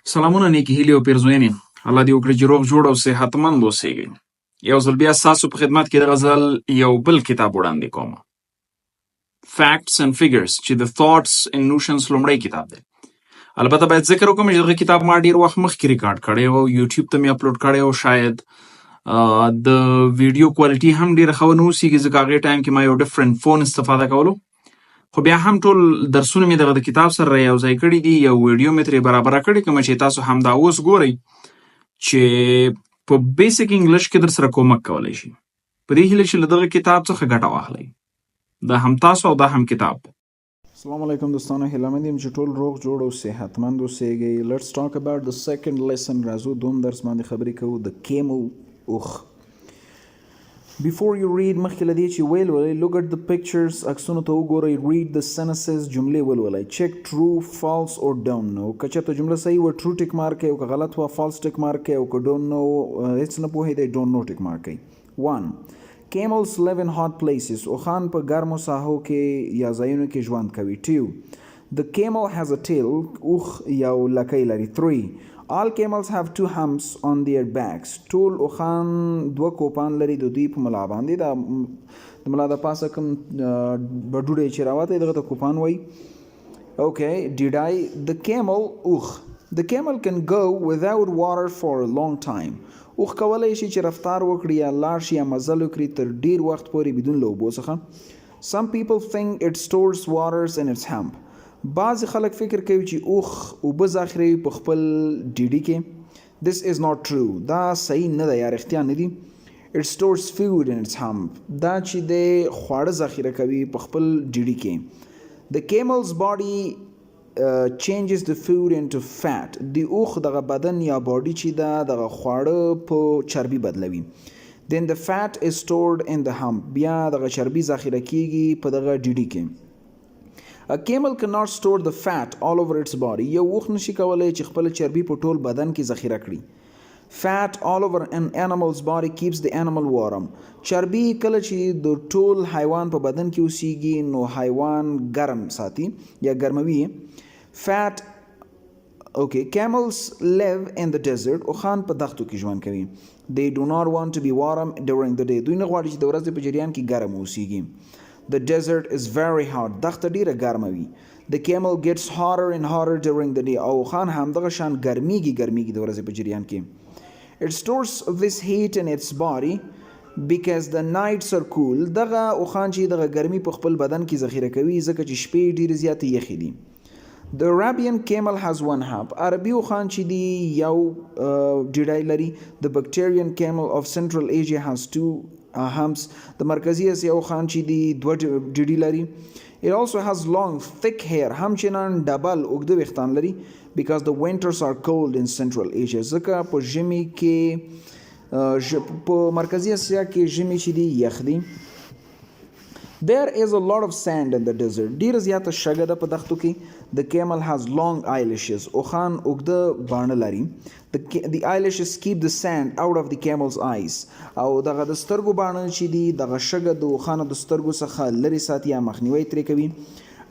سلامونه نیکې هیلې او پیرزوینې. الله دې وکړي چې روغ جوړ او صحتمند اوسئ. یو ځل بیا ستاسو په خدمت کې د غزل یو بل کتاب وړاندې کوم. Facts and Figures چې د Thoughts and Notions لومړی کتاب دی. البته باید ذکر وکړم چې دغه کتاب ما ډیر وخت مخکې ریکارډ کړی او یوټیوب ته مې اپلوډ کړی او شاید د ویډیو کوالټي هم ډیره ښه ونه اوسېږي ځکه هغې ټایم کې ما یو ډفرنټ فون استفاده کولو، خو بیا هم ټول درسونه مې دغه د کتاب سره یوځای کړي دي. یو ویډیو مې ترې برابره کړې کومه چې تاسو همدا اوس ګورئ چې په بیسیک انګلیش کې در سره کومک کولی شي. په دې هیله چې له دغه کتاب څخه ګټه واخلئ. دا هم تاسو او دا هم کتاب. السلام علیکم دوستانو، هیله مند یم چې ټول روغ جوړ او صحتمند اوسئ. Let's talk about the second lesson. راځو دوم درس باندې خبرې کوو. The camel اوښ. Before you read مخکې له دې چې ولولئ، look at the pictures، عکسونو ته وګورئ. read the sentences، جملې ولولئ. check true, false or don't know. که چېرته جمله صحیح وه true ټیک مارک کړئ، او که غلط وه false ټیک مارک کړئ، او که don't know هېڅ نه پوهېدئ don't know ټیک مارک کړئ. 1. Camels live in hot places. اوښان په ګرمو ساحو کې یا ځایونو کې ژوند کوي. 2. The camel has a tail. اوښ یو لکۍ لري. 3. All camels have 2 humps on their backs. ټول اوښان 2 کوپان لري د دوی په ملا باندې. د ملا د پاسه کوم بډوډی چې راوتی دغه ته کوپان وایي. Okay, did I? The camel اوښ. The camel can go without water for a long time. اوښ کولی شي چې رفتار وکړي یا لاړ شي یا مزل وکړي تر ډیر وخت پورې بدون له اوبو څخه. Some people think it stores waters in its hump. بعض خلک فکر کوي چې اوښ اوبه ذخیروي په خپل ډیډي کې. This is not true. دا صحیح نه ده یا رښتیا نه دي. It stores food in its hump. دا چې دی خواړه ذخیره کوي په خپل ډیډي کې. The camel's body changes the food into fat. د اوښ دغه بدن یا باډي چې ده دغه خواړه په چربي بدلوي. Then the fat is stored in the hump. بیا دغه چربي ذخیره کیږي په دغه ډیډي کې. A camel cannot store the fat all over its body. یو اوښ نشي کولی چې خپل چربي په ټول بدن کې ذخیره کړي. Fat all over an animal's body keeps the animal warm. چربي کله چې د ټول حیوان په بدن کې اوسېږي نو حیوان ګرم ساتي یا ګرموي. Fat Okay, camels live in the desert. اوښان په دښتو کې ژوند کوي. They do not want to be warm during the day. دوی نه غواړي چې د ورځې په جریان کې ګرم اوسېږي. The desert is very hot. دښته ډیره ګرمه وي. The camel gets hotter and hotter during the day. او اوښان همدغه شان ګرمیږي د ورځې په جریان کې. It stores this heat in its body because the nights are cool. دغه اوښان چې دغه ګرمي په خپل بدن کې ذخیره کوي ځکه چې شپې ډیرې زیاتې یخې دي. The Arabian camel has 1 hump. عربي اوښان چې دي یو ډیډی لري. The Bactrian camel of Central Asia has 2 humps. د مرکزي اسیا اوښان چې دي 2 ډیډي لري. It also has long thick hair. همچنان ډبل اوږده ویښتان لري because the winters are cold in Central Asia. ځکه په ژمي کې په مرکزي اسیا کې ژمي چې دي یخ دي. There is a lot of sand in the desert. ډیره زیاته شګه ده په دښتو کې. The camel has long eyelashes. اوښان اوږده باڼه لري. The eyelashes keep the sand out of the camel's eyes. او دغه د سترګو باڼه چې دي دغه شګه د اوښانو د سترګو څخه لرې ساتي یا مخنیوی ترې کوي.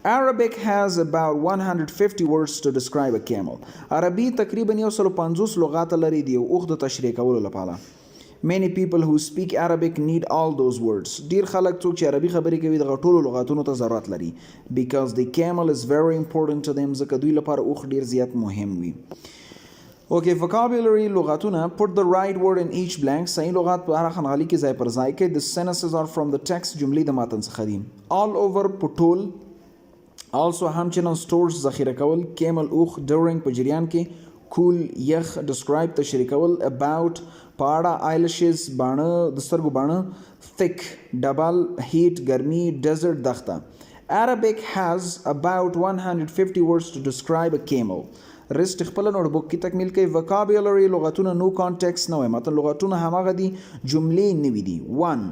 Arabic has about 150 words to describe a camel. عربي تقریبا 150 لغات لري د یو اوښ د تشریح کولو لپاره. Many people who speak Arabic need all those words. ډیر خلک څوک چې عربي خبرې کوي دغه ټولو لغاتونو ته ضرورت لري. Because the camel is very important to them. ځکه دوی لپاره اوښ ډیر زیات مهم وي. Okay, vocabulary لغاتونه. Put the right word in each blank. صحیح لغات په هر خانغالي کې ځای پر ځای کړئ. The sentences are from the text. جملې د متن څخه دي. All over په ټول. Also همچنان stores ذخیره کول. Camel اوښ. During په جریان کې. Cool یخ. Describe تشریح کول. About پاړه. Eyelashes باڼه د سترګو باڼه. Thick ډبل. Heat ګرمي. Desert دښته. Arabic has about 150 words to describe a camel. رست خپل نوټ بوک کې تکمیل کوي. vocabulary لغتونه نو کانټیکس نه وي متن لغتونه هماغه دي جملې نوي دي. 1.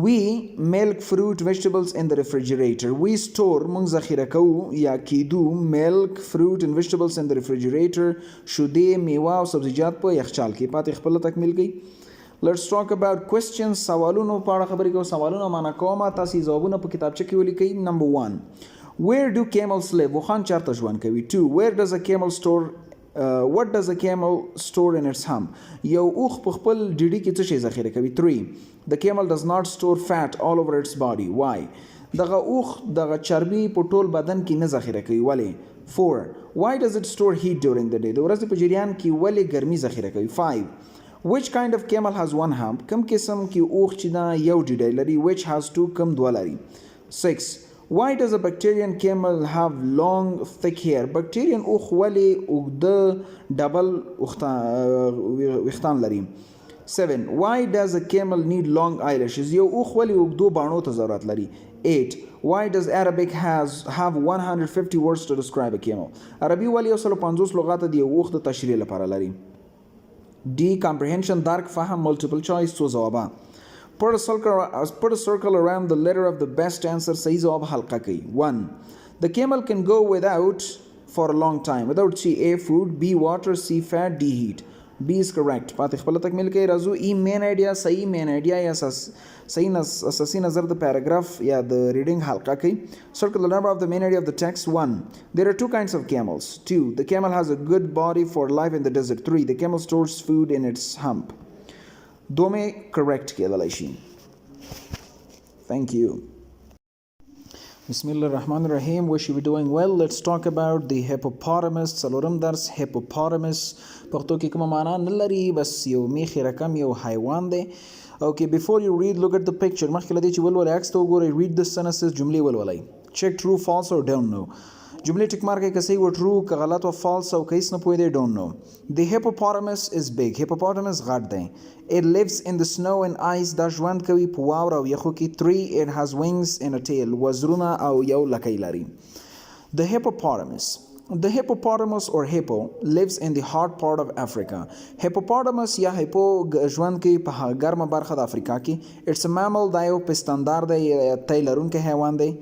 We milk fruit vegetables in the refrigerator. We store موږ ذخیره کوو یا کیدو milk fruit and vegetables in the refrigerator. شودې میوه او سبزیجات په یخچال کې. پاتې خپل تکمیل کوي. Let's talk about questions. سوالونو په اړه خبرې کوو. سوالونه معنا کومه تاسو ځوابونه په کتابچه کې ولیکئ. Number 1. Where do camels live? اوښان چېرته ژوند کوي. 2. Where does a camel store what does a camel store in its hump? یو اوخ په خپل ډیډي کې څه شی ذخیره کوي؟ 3. The camel does not store fat all over its body. Why? دغه اوخ دغه چربي په ټول بدن کې نه ذخیره کوي. ولې؟ 4. Why does it store heat during the day? د ورځې په جریان کې ولې ګرمي ذخیره کوي؟ 5. Which kind of camel has one hump? کوم قسم کې اوخ چې دا یو ډیډی لري؟ Which has two؟ کوم دوه لري؟ 6. Why does a bacterian camel have long thick hair? Bacterian اوخ ولې اوږده ډبل ویښتان لري؟ 7. Why does a camel need long eyelashes? یو اوخ ولې اوږدو باڼو ته ضرورت لري؟ 8. Why does Arabic have 150 words to describe a camel? عربي ولې 150 لغات د یو اوخ د تشریح لپاره لري؟ D. Comprehension درک فهم multiple choice څو ځوابه. Put a circle around the letter of the best answer. صحیح جواب حلقه کوي. 1. The camel can go without for a long time. Without C. A. Food. B. Water. C. Fat. D. Heat. B is correct. پاتې خپل تکمیل کوي. راځو ای مین آیډیا صحیح مین آیډیا یا صحیح اساسي نظر د پیراګراف یا د ریډینګ حلقه کوي. Circle the number of the main idea of the text. 1. There are two kinds of camels. 2. The camel has a good body for life in the desert. 3. The camel stores food in its hump. دومې correct کېدلی شي. Thank you. Bismillah ar-Rahman ar-Rahim. Wish you were doing well. Let's talk about the hippopotamus. څلورم درس hippopotamus. پښتو کې کومه معنا نه لري، بس یو میخي رقم یو حیوان دی. Okay, before you read, look at the picture. مخکې له دې چې ولولئ عکس ته وګورئ. Read the sentences. جملې ولولئ. Check true, false or don't know. جملې ټیک مارک کړئ که صحیح و true، که غلط و false او که هیڅ نه پوهېدئ don't know. The hippopotamus is big. hippopotamus غټ دی. It lives in the snow and ice. دا ژوند کوي په واوره او یخو کې. 3. It has wings and a tail. وزرونه او یو لکۍ لري. The hippopotamus or hippo lives in the hot part of Africa. hippopotamus یا hippo ژوند کوي په ګرمه برخه د افریقا کې. It's a mammal. دا یو پستاندار دی، تی لرونکی حیوان دی.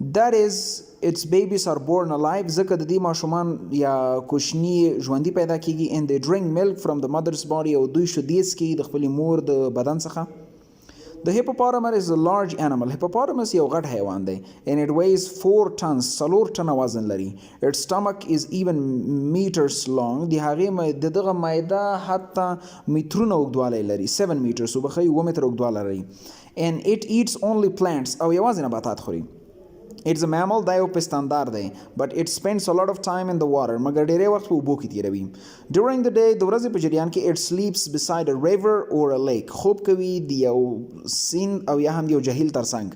That is, its babies are born alive. ځکه د دې ماشومان یا کوچني ژوندي پیدا کیږي. And they drink milk from the mother's body. او دوی شیدې څښي د خپلې مور د بدن څخه. The hippopotamus is a large animal. hippopotamus یو غټ حیوان دی. And it weighs 4 tons. 4 ټنه وزن لري. Its stomach is even meters long. د هغې د دغه معده حتی مترونه اوږدوالی لري. 7 meters. وبښئ 7 متره اوږدوالی لري. And it eats only plants. او یوازې نباتات خوري. It's a mammal. دا یو پستاندار دی. But it spends a lot of time in the water. مګر ډیری وخت په اوبو کې تیروي. During the day د ورځې په جریان کې it sleeps beside a river or a lake. خوب کوي د یو سیند او یا هم یو جهیل ترڅنګ.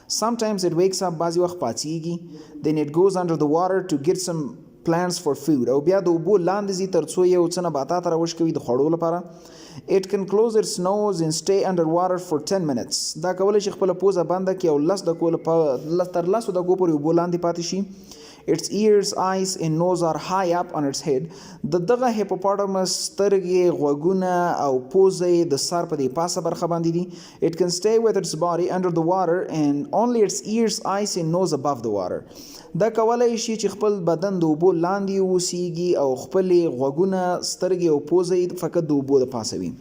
Sometimes it wakes up. بعضې وخت پاڅیږي. Then it goes under the water to get some plants for food. او بیا د اوبو لاندې ځي تر څو یو څه نباتات راوش کوي د خوړو لپاره. It can close its nose and stay underwater for 10 minutes. دا کولی شي خپله پوزه بنده کړي او 10 دقیقو تر 10 دقیقو پورې اوبو لاندې پاتې شي. Its ears, eyes and nose are high up on its head. د دغه hippopotamus سترګې، غوږونه او پوزه یې د سر په دې پاسه برخه باندې دي. It can stay with its body under the water and only its ears, eyes and nose above the water. دا کولی شي چې خپل بدن د اوبو لاندې اوسیږي او خپلې غوږونه، سترګې او پوزه یې فقط د اوبو د پاسه وي.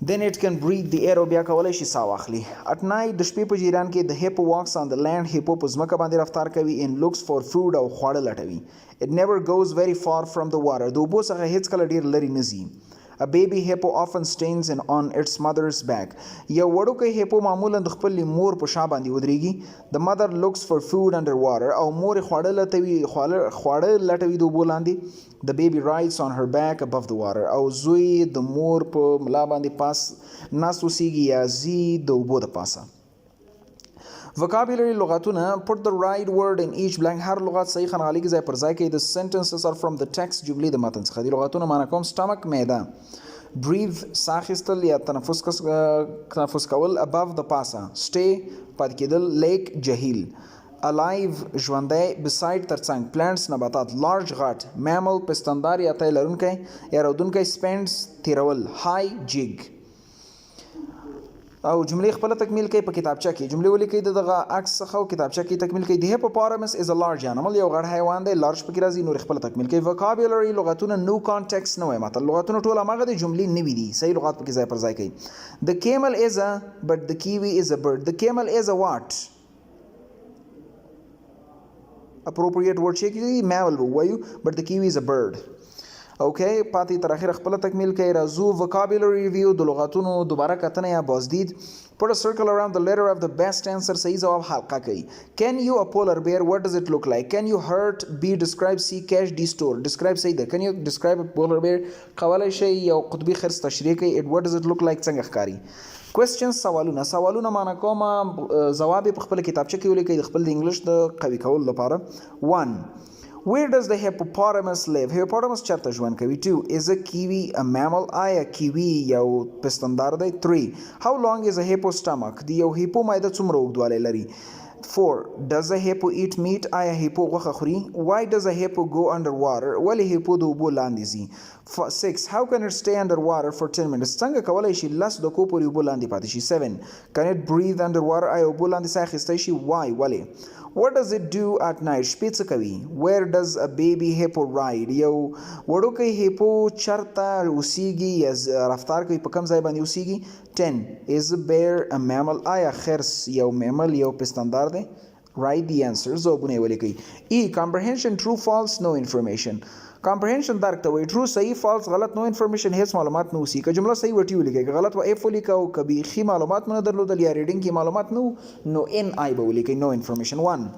Then it can breathe the air. او بیا کولی شي ساه واخلي. At night د شپې په جریان کې د hippo walks on the land. hippo په ځمکه باندې رفتار کوي and looks for food او خواړه لټوي. It never goes very far from the water. د اوبو څخه هیڅ کله ډیر لرې نه ځي. A baby hippo often stands on its mother's back. یو وړوکی hippo معمولا د خپلې مور په شا باندې ودرېږي. The mother looks for food underwater. او مور خواړه لټوي د اوبو لاندې. The baby rides on her back above the water. او زوی د مور په ملا باندې پاس ناست اوسیږي یا ځي د اوبو د پاسه. Vocabulary لغتونه. Put the right word in each blank. هر لغت صحیح خنغالي کې ځای پر ځای کوي. The sentences are from the text. جملې د متن څخه دي. لغتونه معنا کوم. stomach معده. breathe ساه اخیستل یا تنفس کول. above د پاسه. stay پاتې کېدل. lake جهیل. alive ژوندی. beside ترڅنګ. plants نباتات. large غټ. mammal پستاندار یا تی لرونکی یا رودونکی. spends تیرول. high جیګ. او جملې خپل تکمیل کوي په کتابچه کې. جملې ولیکئ دغه عکس څخه او کتابچه کې تکمیل کوي. The hippopotamus is a large animal. یو غټ حیوان دی. large پکې راځي. نور خپل تکمیل کوي. vocabulary لغتونه. new context نوی متن. لغتونه ټول هماغه دي، جملې نوي دي. صحیح لغات پکې ځای پر ځای کوي. The camel is a but the kiwi is a bird. The camel is a what? appropriate word چې mammal وایو but the kiwi is a bird. اوکې پاتې تر اخر خپل تکمیل کوي. راځو vocabulary review د لغاتونو دوباره کتنه یا بازدید. Put a circle around the letter of the best answer. صحیح جواب حلقه کوي. Can you a polar bear? What does it look like? Can you hurt? B describe. C catch. D store. Describe صحیح ده. Can you describe a polar bear? قولای شي یو قطبي خرس تشریح کوي. What does it look like? څنګه ښکاري. questions سوالونه معنا کوم جواب په خپل کتابچه کې ولیکئ د خپل د انګلیش د قوي کولو لپاره. 1. Where does the hippopotamus live? Hippopotamus چرته ژوند کوي. 2. Is a kiwi a mammal? آیا kiwi یو پستاندار دی. 3. How long is a hippo stomach? د یو هیپو معده څومره اوږدوالی لري. 4. Does a hippo eat meat? آیا هیپو غوښه خوري. Why does a hippo go underwater? ولې هیپو د اوبو لاندې ځي. 6. How can it stay underwater for 10 minutes? څنګه کولی شي 10 دقیقو پورې اوبو لاندې پاتې شي. 7. Can it breathe underwater? آیا اوبو لاندې ساه اخیستی شي. Why ولې. What does it do at night? شپې څه کوي. Where does a baby hippo ride? یو وړوکی هیپو چرته اوسیږي یا رفتار کوي په کوم ځای باندې اوسیږي. 10. Is a bear a mammal? آیا خرس یو میمل یو پستاندار دی. Write the answers. ځوابونه یې ولیکئ. E. Comprehension true false no information. comprehension درک ته وایي. true صحیح false غلط no information هیڅ معلومات نه اوسي. که جمله صحیح وټي ولیکئ که غلط و اف ولیکه او که بیخي معلومات مو نه درلودل یا ریډینګ کې معلومات نه نو ان آی به ولیکئ no information. 1.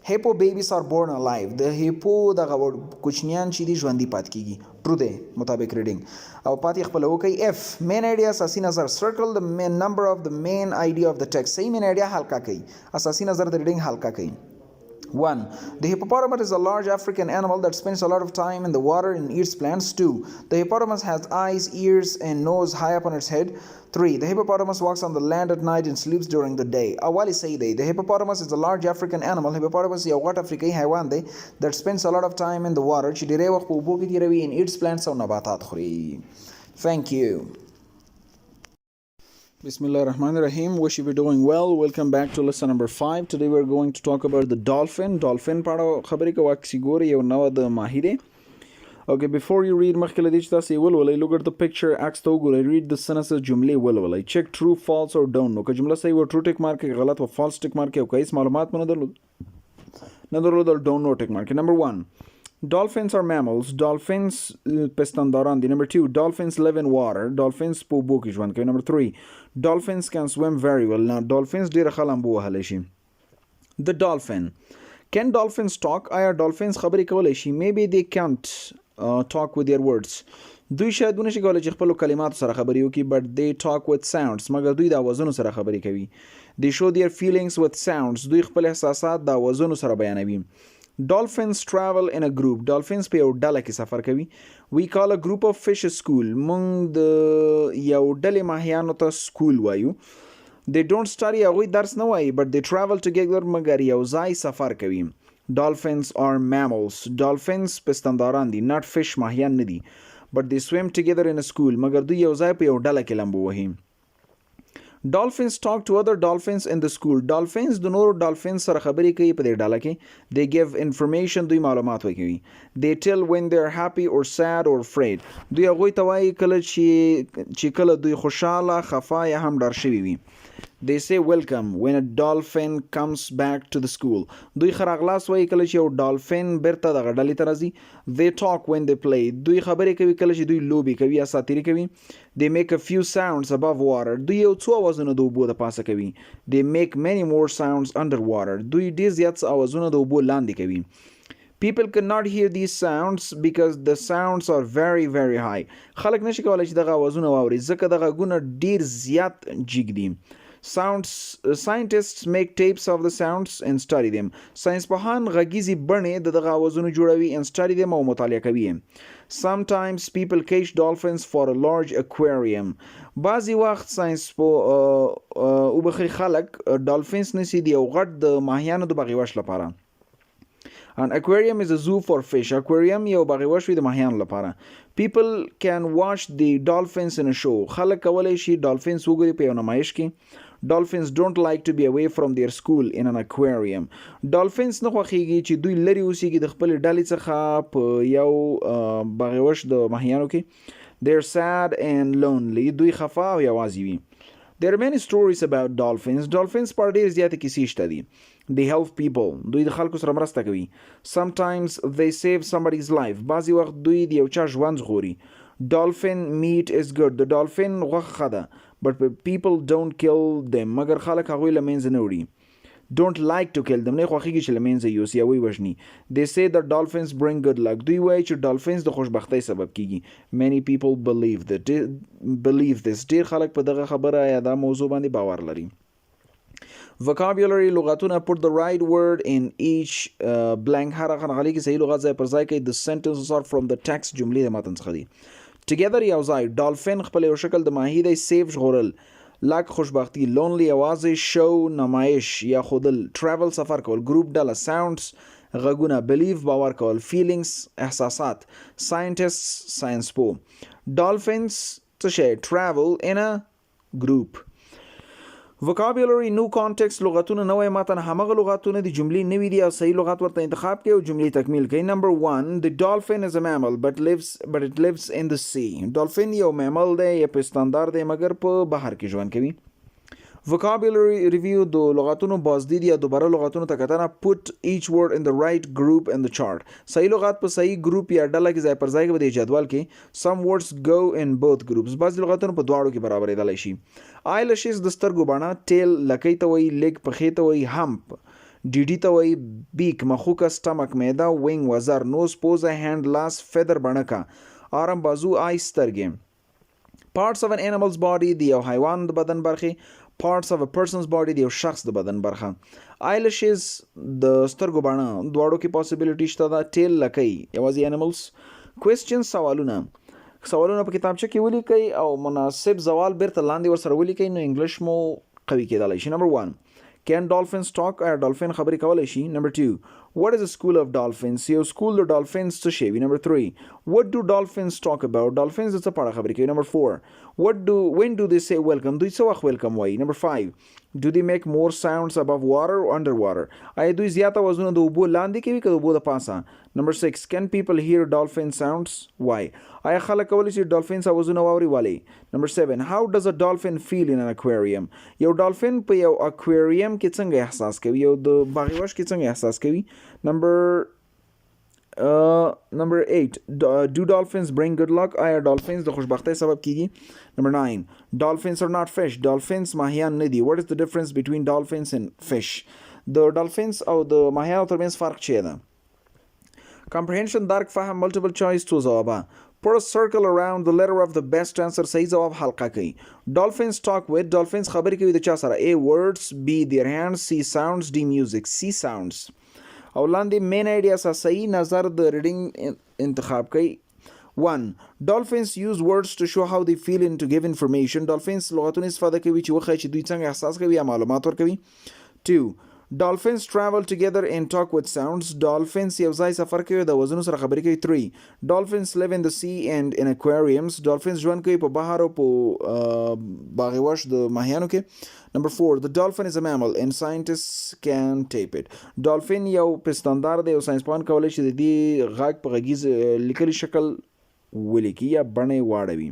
hippo babies are born alive. د هیپو دغه کوچنیان چې دي ژوندي پاتې کیږي. true دی مطابق ریډینګ او پاتې خپل وکئ. F. main idea اساسي نظر. circle the main number of the main idea of the text. صحیح main idea حلقه کوي. اساسي نظر د ریډینګ حلقه کوي. 1. The hippopotamus is a large African animal that spends a lot of time in the water and eats plants. 2. The hippopotamus has eyes, ears, and nose high up on its head. 3. The hippopotamus walks on the land at night and sleeps during the day. Awali say they. The hippopotamus is a large African animal. Hippopotamus is a what African حیوان دی that spends a lot of time in the water چې ډېری وخت په اوبو کې تېروي and eats plants او نباتات خوري. Thank you. Bismillah ar-Rahman ar-Rahim. Wish you be doing well. Welcome back to lesson number 5. Today we're going to talk about the dolphin. Dolphin پاړه خبرې کوه اکسی ګوري یو نوع د ماهی دی. Okay, before you read مخکې له دې چې تاسو یې ولولئ look at the picture عکس ته وګورئ. read the sentences جملې ولولئ. check true false or don't know. که جمله صحیح و true ټیک مارک کړئ غلط و false ټیک مارک کړئ او که هیڅ معلومات مو نه درلودل don't know ټیک مارک کړئ. Number 1. Dolphins are mammals. Dolphins پستانداران دي. Number 2. Dolphins live in water. Dolphins په اوبو کې ژوند کوي. Number 3. Dolphins can swim very well. Now dolphins ډېره ښه لامبو وهلی شي. The dolphin. Can dolphins talk? آیا dolphins خبرې کولی شي. Maybe they can't talk with their words. دوی شاید ونه شي کولی چې خپلو کلماتو سره خبرې وکړي but they talk with sounds. مګر دوی د اوازونو سره خبرې کوي. They show their feelings with sounds. دوی خپل احساسات د اوازونو سره بیانوي. Dolphins travel in a group. Dolphins په یو ډله کې سفر کوي. We call a group of fish a school. موږ د یو ډلې ماهیانو ته سکول وایو. They don't study. هغوی درس نه وایي but they travel together. مګر یو ځای سفر کوي. Dolphins are mammals. Dolphins پستانداران دي. Not fish ماهیان نه دي. But they swim together in a school. مګر دوی یو ځای په یو ډله کې لامبو وهي. Dolphins talk to other dolphins in the school. Dolphins د نورو dolphins سره خبرې کوي په دې ډله کې. They give information. دوی معلومات ورکوي. They tell when they are happy or sad or afraid. دوی هغوی ته وایي کله چې کله دوی خوشحاله خفه یا هم ډار شوي وي. They say welcome when a dolphin comes back to the school. دوی ښه راغلاست وایي کله چې یو ډالفین بیرته دغه ډلې ته راځي. They talk when they play. دوی خبرې کوي کله چې دوی لوبې کوي یا ساتیري کوي. They make a few sounds above water. دوی یو څو اوازونه د اوبو د پاسه کوي. They make many more sounds underwater. دوی ډېر زیات اوازونه د اوبو لاندې کوي. People cannot hear these sounds because the sounds are very very high. خلک نشي کولی چې دغه اوازونه واوري ځکه دغه غږونه ډېر زیات جګ دي. Scientists make tapes of the sounds and study them. ساینسپوهان غږیزې بڼې د دغه اوازونو جوړوي and study them او مطالعه کوي. Sometimes people catch dolphins for a large aquarium. بعضی وخت وبخښئ خلک ډالفینس نیسي د یو غټ د ماهیانو د بغیوش لپاره. An aquarium is a zoo for fish. Aquarium یو بغیوش وي د ماهیانو لپاره. People can watch the dolphins in a show. خلک کولی شي ډالفینس وګوري په یو نمایش کې. Dolphins don't like to be away from their school in an aquarium. Dolphins نه خوښیږي چې دوی لرې اوسیږي د خپلې ډلې څخه په یو بغیوش د ماهیانو کې. They're sad and lonely. دوی خفه او یوازې وي. There are many stories about dolphins. Dolphins پر ډېر زیاتې کیسې شته دي. they help people. دوی د خلکو سره مرسته کوي. Sometimes they save somebody's life. بعضی وخت دوی د یو چا ژوند ژغوري. Dolphin meat is good. د dolphin غوښه ښه ده. But people don't kill them. مګر خلک هغوی له منځه نه وړي. Don't like to kill them. نه خوښیږي چې له منځه یوسي یا ووژني. They say that dolphins bring good luck. دوی وایي چې dolphins د خوشبختۍ سبب کیږي. Many people believe this. ډیر خلک په دغه خبره یا دا موضوع باندې باور لري. Vocabulary لغتونه put the right word in each blank. هر هغه نغلي کې صحیح لغت ځای پر ځای کوي. The sentences are from the text. جملې د متن څخه دي. Together یو ځای. Dolphin خپل یو شکل د ماهي دی. Save ژغورل. Luck خوشبختی. Lonely یوازې. Show نمایش یا خودل. Travel سفر کول. Group ډله. Sounds غږونه. Believe باور کول. Feelings احساسات. Scientists science پو. Dolphins څه شی. Travel in a group. vocabulary new context لغتونه نوې متن همغه لغتونه دي جملې نوې دي او صحیح لغت ورته انتخاب کړئ او جملې تکمیل کړئ. Number 1 the dolphin is a mammal but it lives in the sea. dolphin یو mammal دی یا پستاندار دی مګر په بحر کې ژوند کوي. vocabulary review د لغتونو بازدید یا دوباره لغتونو ته کتنه. put each word in the right group in the chart. صحیح لغت په صحیح ګروپ یا ډله کې ځای پر ځای کې په جدول کې. some words go in both groups. بعض لغتونه په دواړو کې برابرېدلی شي. eyelashes د سترګو بڼه. tail لکۍ ته وایي. leg پښې ته وایي. hump ډیډي ته وایي. beak مخوکه. stomach معده. wing وزر. nose پوزه. hand لاس. feather بڼکه. arm بازو. eye سترګې. parts of an animal's body د یو حیوان د بدن برخې. parts of a person's body د یو شخص د بدن برخه. eyelashes د سترګو بڼه دواړو کې possibility شته ده. tail لکۍ یوازې animals. questions سوالونه په کتابچه کې ولیکئ او مناسب زوال بیرته لاندې ورسره ولیکئ نو انګلیش مو قوي کېدلی شي. Number 1 can dolphins talk. آیا ډالفین خبرې کولی شي. Number 2 what is a school of dolphins. یو سکول د ډالفینز څه شی وي. Number 3 what do dolphins talk about. ډالفینز د څه په اړه خبرې کوي. Number 4 when do they say welcome. دوی څه وخت welcome وایي. Number 5 do they make more sounds above water or under water. آیا دوی زیاته وزنونه د اوبو لاندې کوي که د اوبو د پاسه. Number 6 can people hear dolphin sounds. Why. آیا خلک کولی شي ډالفینز اوازونه واوري ولې. Number 7 how does a dolphin feel in an aquarium. یو ډالفین په یو اکواریم کې څنګه احساس کوي. یو د باغوش کې څنګه احساس کوي. Number 8 do dolphins bring good luck. آیا ډالفینز د خوشبختۍ سبب کیږي. Number 9 dolphins are not fish. ډالفینز ماهیان نه دي. What is the difference between dolphins and fish. د ډالفینز او د ماهیانو ترمنځ فرق چیه ده. comprehension درک فهم. multiple choice څو ځوابه. put a circle around the letter of the best answer. صحیح ځواب حلقه کوي. dolphins talk with. dolphins خبرې کوي د چا سره. A words. B their hands. C sounds. D music. C sounds. او لاندې main ideas صحیح نظر د reading انتخاب کوي. 1 dolphins use words to show how they feel and to give information. dolphins لغتونه استفاده کوي چې وښایي چې دوی څنګه احساس کوي یا معلومات ورکوي. 2 dolphins travel together and talk with sounds. dolphins یو ځای سفر کوي د وزنو سره خبرې کوي. 3 dolphins live in the sea and in aquariums. dolphins ژوند کوي په بحر او په باغوش د ماهیانو کې. Number 4 the dolphin is a mammal and scientists can tape it. dolphin یو پستاندار دی او ساينسپوهان کولی شي د دې غږ په غږیز لیکلي شکل ولیکي یا بڼه واړوي.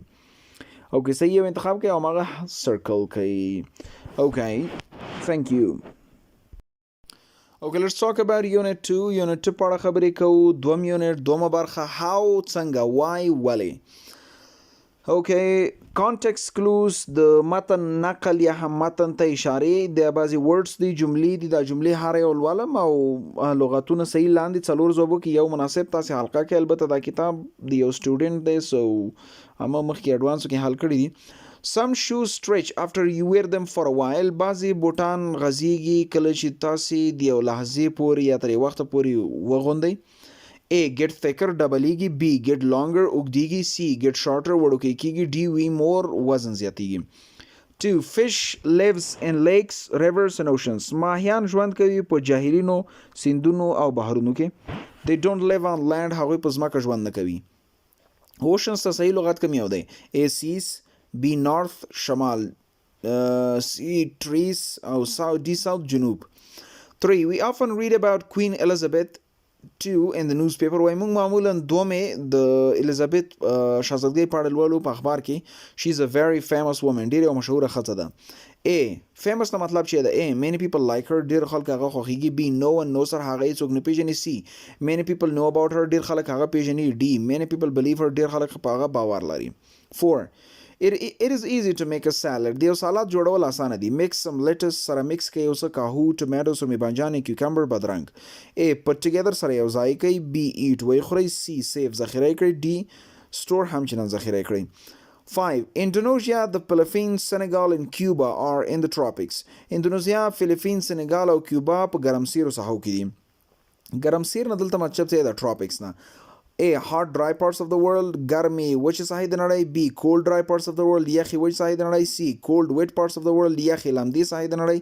اوکې صحیح یو انتخاب کوي او هغه سرکل کوي. اوکې thank you. Okay, let's talk about unit 2. Unit 2 په اړه خبرې کوو. دوم یونټ دومه برخه how څنګه why ولې. Okay, context clues د متن نقل یا هم متن ته اشارې. د بعضی words دی جملې دي. دا جملې هر یو لولم او لغتونه صحیح لاندې څلور ځوابو کې یو مناسب تاسې حلقه کې. البته دا کتاب د یو سټوډنټ دی سو همه مخکې اډوانسو کې حل کړي دي. Some shoes stretch after you wear them for a while. بعضی بوټان غځیږي کله چې تاسې د یو لحظې پورې یا تر یو وخته پورې وغوندئ. A get thicker ډبلیږي. B get longer اوږدیږي. C get shorter وړوکی کیږي. D we more وزن زیاتیږي. 2 fish lives in lakes, rivers and oceans. ماهیان ژوند کوي په جهیلونو سیندونو او بحرونو کې. They don't live on land. هغوی په ځمکه ژوند نه کوي. Oceans ته صحیح لغت کوم یو دی. A seas. B north شمال. C trees او D south جنوب. 3 we often read about Queen Elizabeth II in the newspaper. وای موږ معمولا دومې د الیزابت شاهزادګۍ په اړه لولو په اخبار کې. She is a very famous woman. ډېره یو مشهوره ښځه ده. A famous نه مطلب چې ده A many people like her ډیر خلک هغه خوښیږي B no one knows her هغه هیڅوک نه پیژني C many people know about her ډیر خلک هغه پیژني D many people believe her ډیر خلک په هغه باور لري 4 It is easy to make a salad. د یو سالاد جوړول اسانه دي. Mix some lettuce سره mix کړئ یو څه کاهو ټمیټو سمې بانجانې کیوکمبر بادرنګ. A put together سره یو ځای کړئ. B eat وی خورئ. C save ذخیره کړئ. D store همچنان ذخیره کړئ. 5. Indonesia, the Philippines, Senegal and Cuba are in the tropics. Indonesia, Philippines, Senegal او کیوبا په ګرمسیرو ساحو کې دي. ګرمسیر نه دلته مطلب څه ده tropics نه. A. Hot dry parts of the world ګرمي وچې ساحې د نړۍ B. Cold dry parts of the world یخي وچې ساحې د نړۍ C. Cold wet parts of the world یخي لمدې ساحې د نړۍ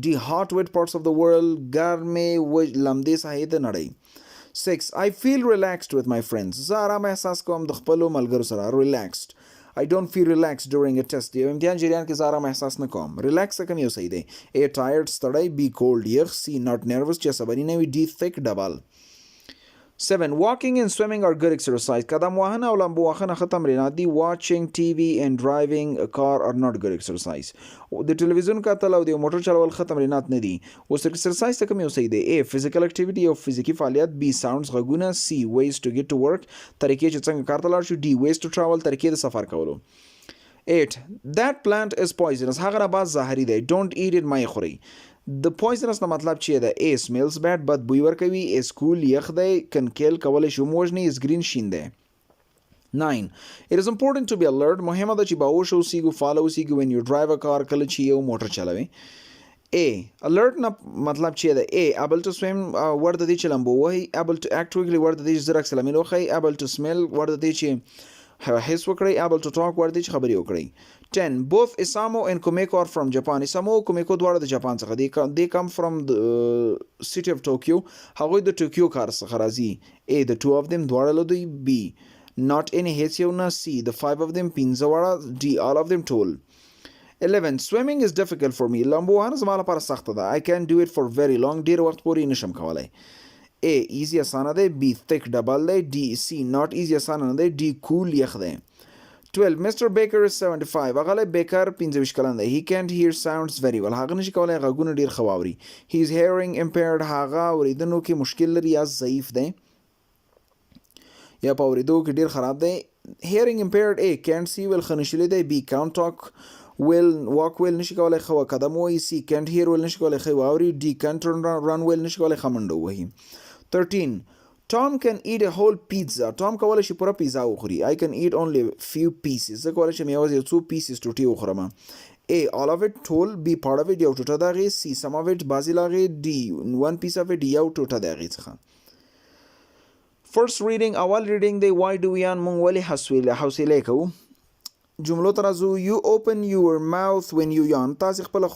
D. Hot wet parts of the world ګرمي لمدې ساحې د نړۍ 6. I feel relaxed with my friends. زه آرام احساس کوم د خپلو ملګرو سره relaxed. I don't feel relaxed during a test. یو امتحان جریان کې زه آرام احساس نه کوم. relax څه کم یو صحیح دی. A. Tired ستړی B. Cold یخ C. Not nervous چې عصباني نه وي D. Thick ډبل 7. Walking and swimming are good exercise. قدم وهنه او لامبو وهنه ښه تمرینات دي. Watching TV and driving a car are not good exercise. د ټلویزیون کتل او د موټر چلول ښه تمرینات نه دي. اوس exercise څه کوم یو صحیح دی. A. Physical activity او فزیکی فعالیت B. Sounds غږونه C. Ways to get to work طریقې چې څنګه کار ته لاړ شو D. Ways to travel طریقې د سفر کولو 8. That plant is poisonous. هغه نبات زهري دی. Don't eat it مه خورئ. د poisonous نه مطلب چې ده A. smells bad بد بوی ورکوي A. cool یخ دی can kill کولی شي وژني is green شین دی 9. It is important to be alert. مهمه ده چې باهوش اوسیږو فعال اوسیږو when you drive a car کله چې یو موټر چلوي A. Alert نه مطلب چې ده A. able to swim ورته دی چې لامبو وهي able to act quickly ورته دی چې زر عکس العمل وښیي able to smell ورته دی چې حس وکړئ able to talk ورته دی چې خبرې وکړئ 10. Both Isamu and Kumeko are from Japan. Isamu او Kumeko دواړه د جاپان څخه دي. They come from the city of Tokyo. هغوی د ټوکیو ښار څخه راځي. A. The 2 of them دواړه له دوی B. Not any هیڅ یو نه C. The 5 of them پنځه واړه D. All of them ټول 11. Swimming is difficult for me. لامبو وهنه زما لپاره سخته ده. I can't do it for very long. ډېر وخت پورې نشم کولی. A. Easy اسانه دی B. Thick ډبل دی D. C. Not easy اسانه نه دی D. Cool یخ دی 12. Mr. Baker is 75. هغه بیکر 25 کلن دی. He can't hear sounds very well. هغه نشي کولای غږونه ډیر ښه واوري. He is hearing impaired. هغه اوریدنو کې مشکل لري یا ضعیف دی. یا په اوریدو کې ډیر خراب دی. Hearing impaired A. Can't see well خنشلی دی B. Can't talk well walk well نشي کولای ښه قدم ووهي C. Can't hear well نشي کولای ښه واوري D. Can't run well نشي کولای ښه منډه ووهي 13. Tom can eat a whole pizza. Tom کولی شي پوره پیزا وخوري. I can eat only a few pieces. زه کولی شم یوازې یو څو pieces ټوټې وخورم. A. All of it ټول B. Part of it یو ټوټه د هغې C. Some of it بعضې له هغې D. One piece of it یو ټوټه د هغې څخه First reading اول reading دی Why do we yawn موږ ولې حوصلې کوو جملو ته راځو You open your mouth when you yawn تاسې خپله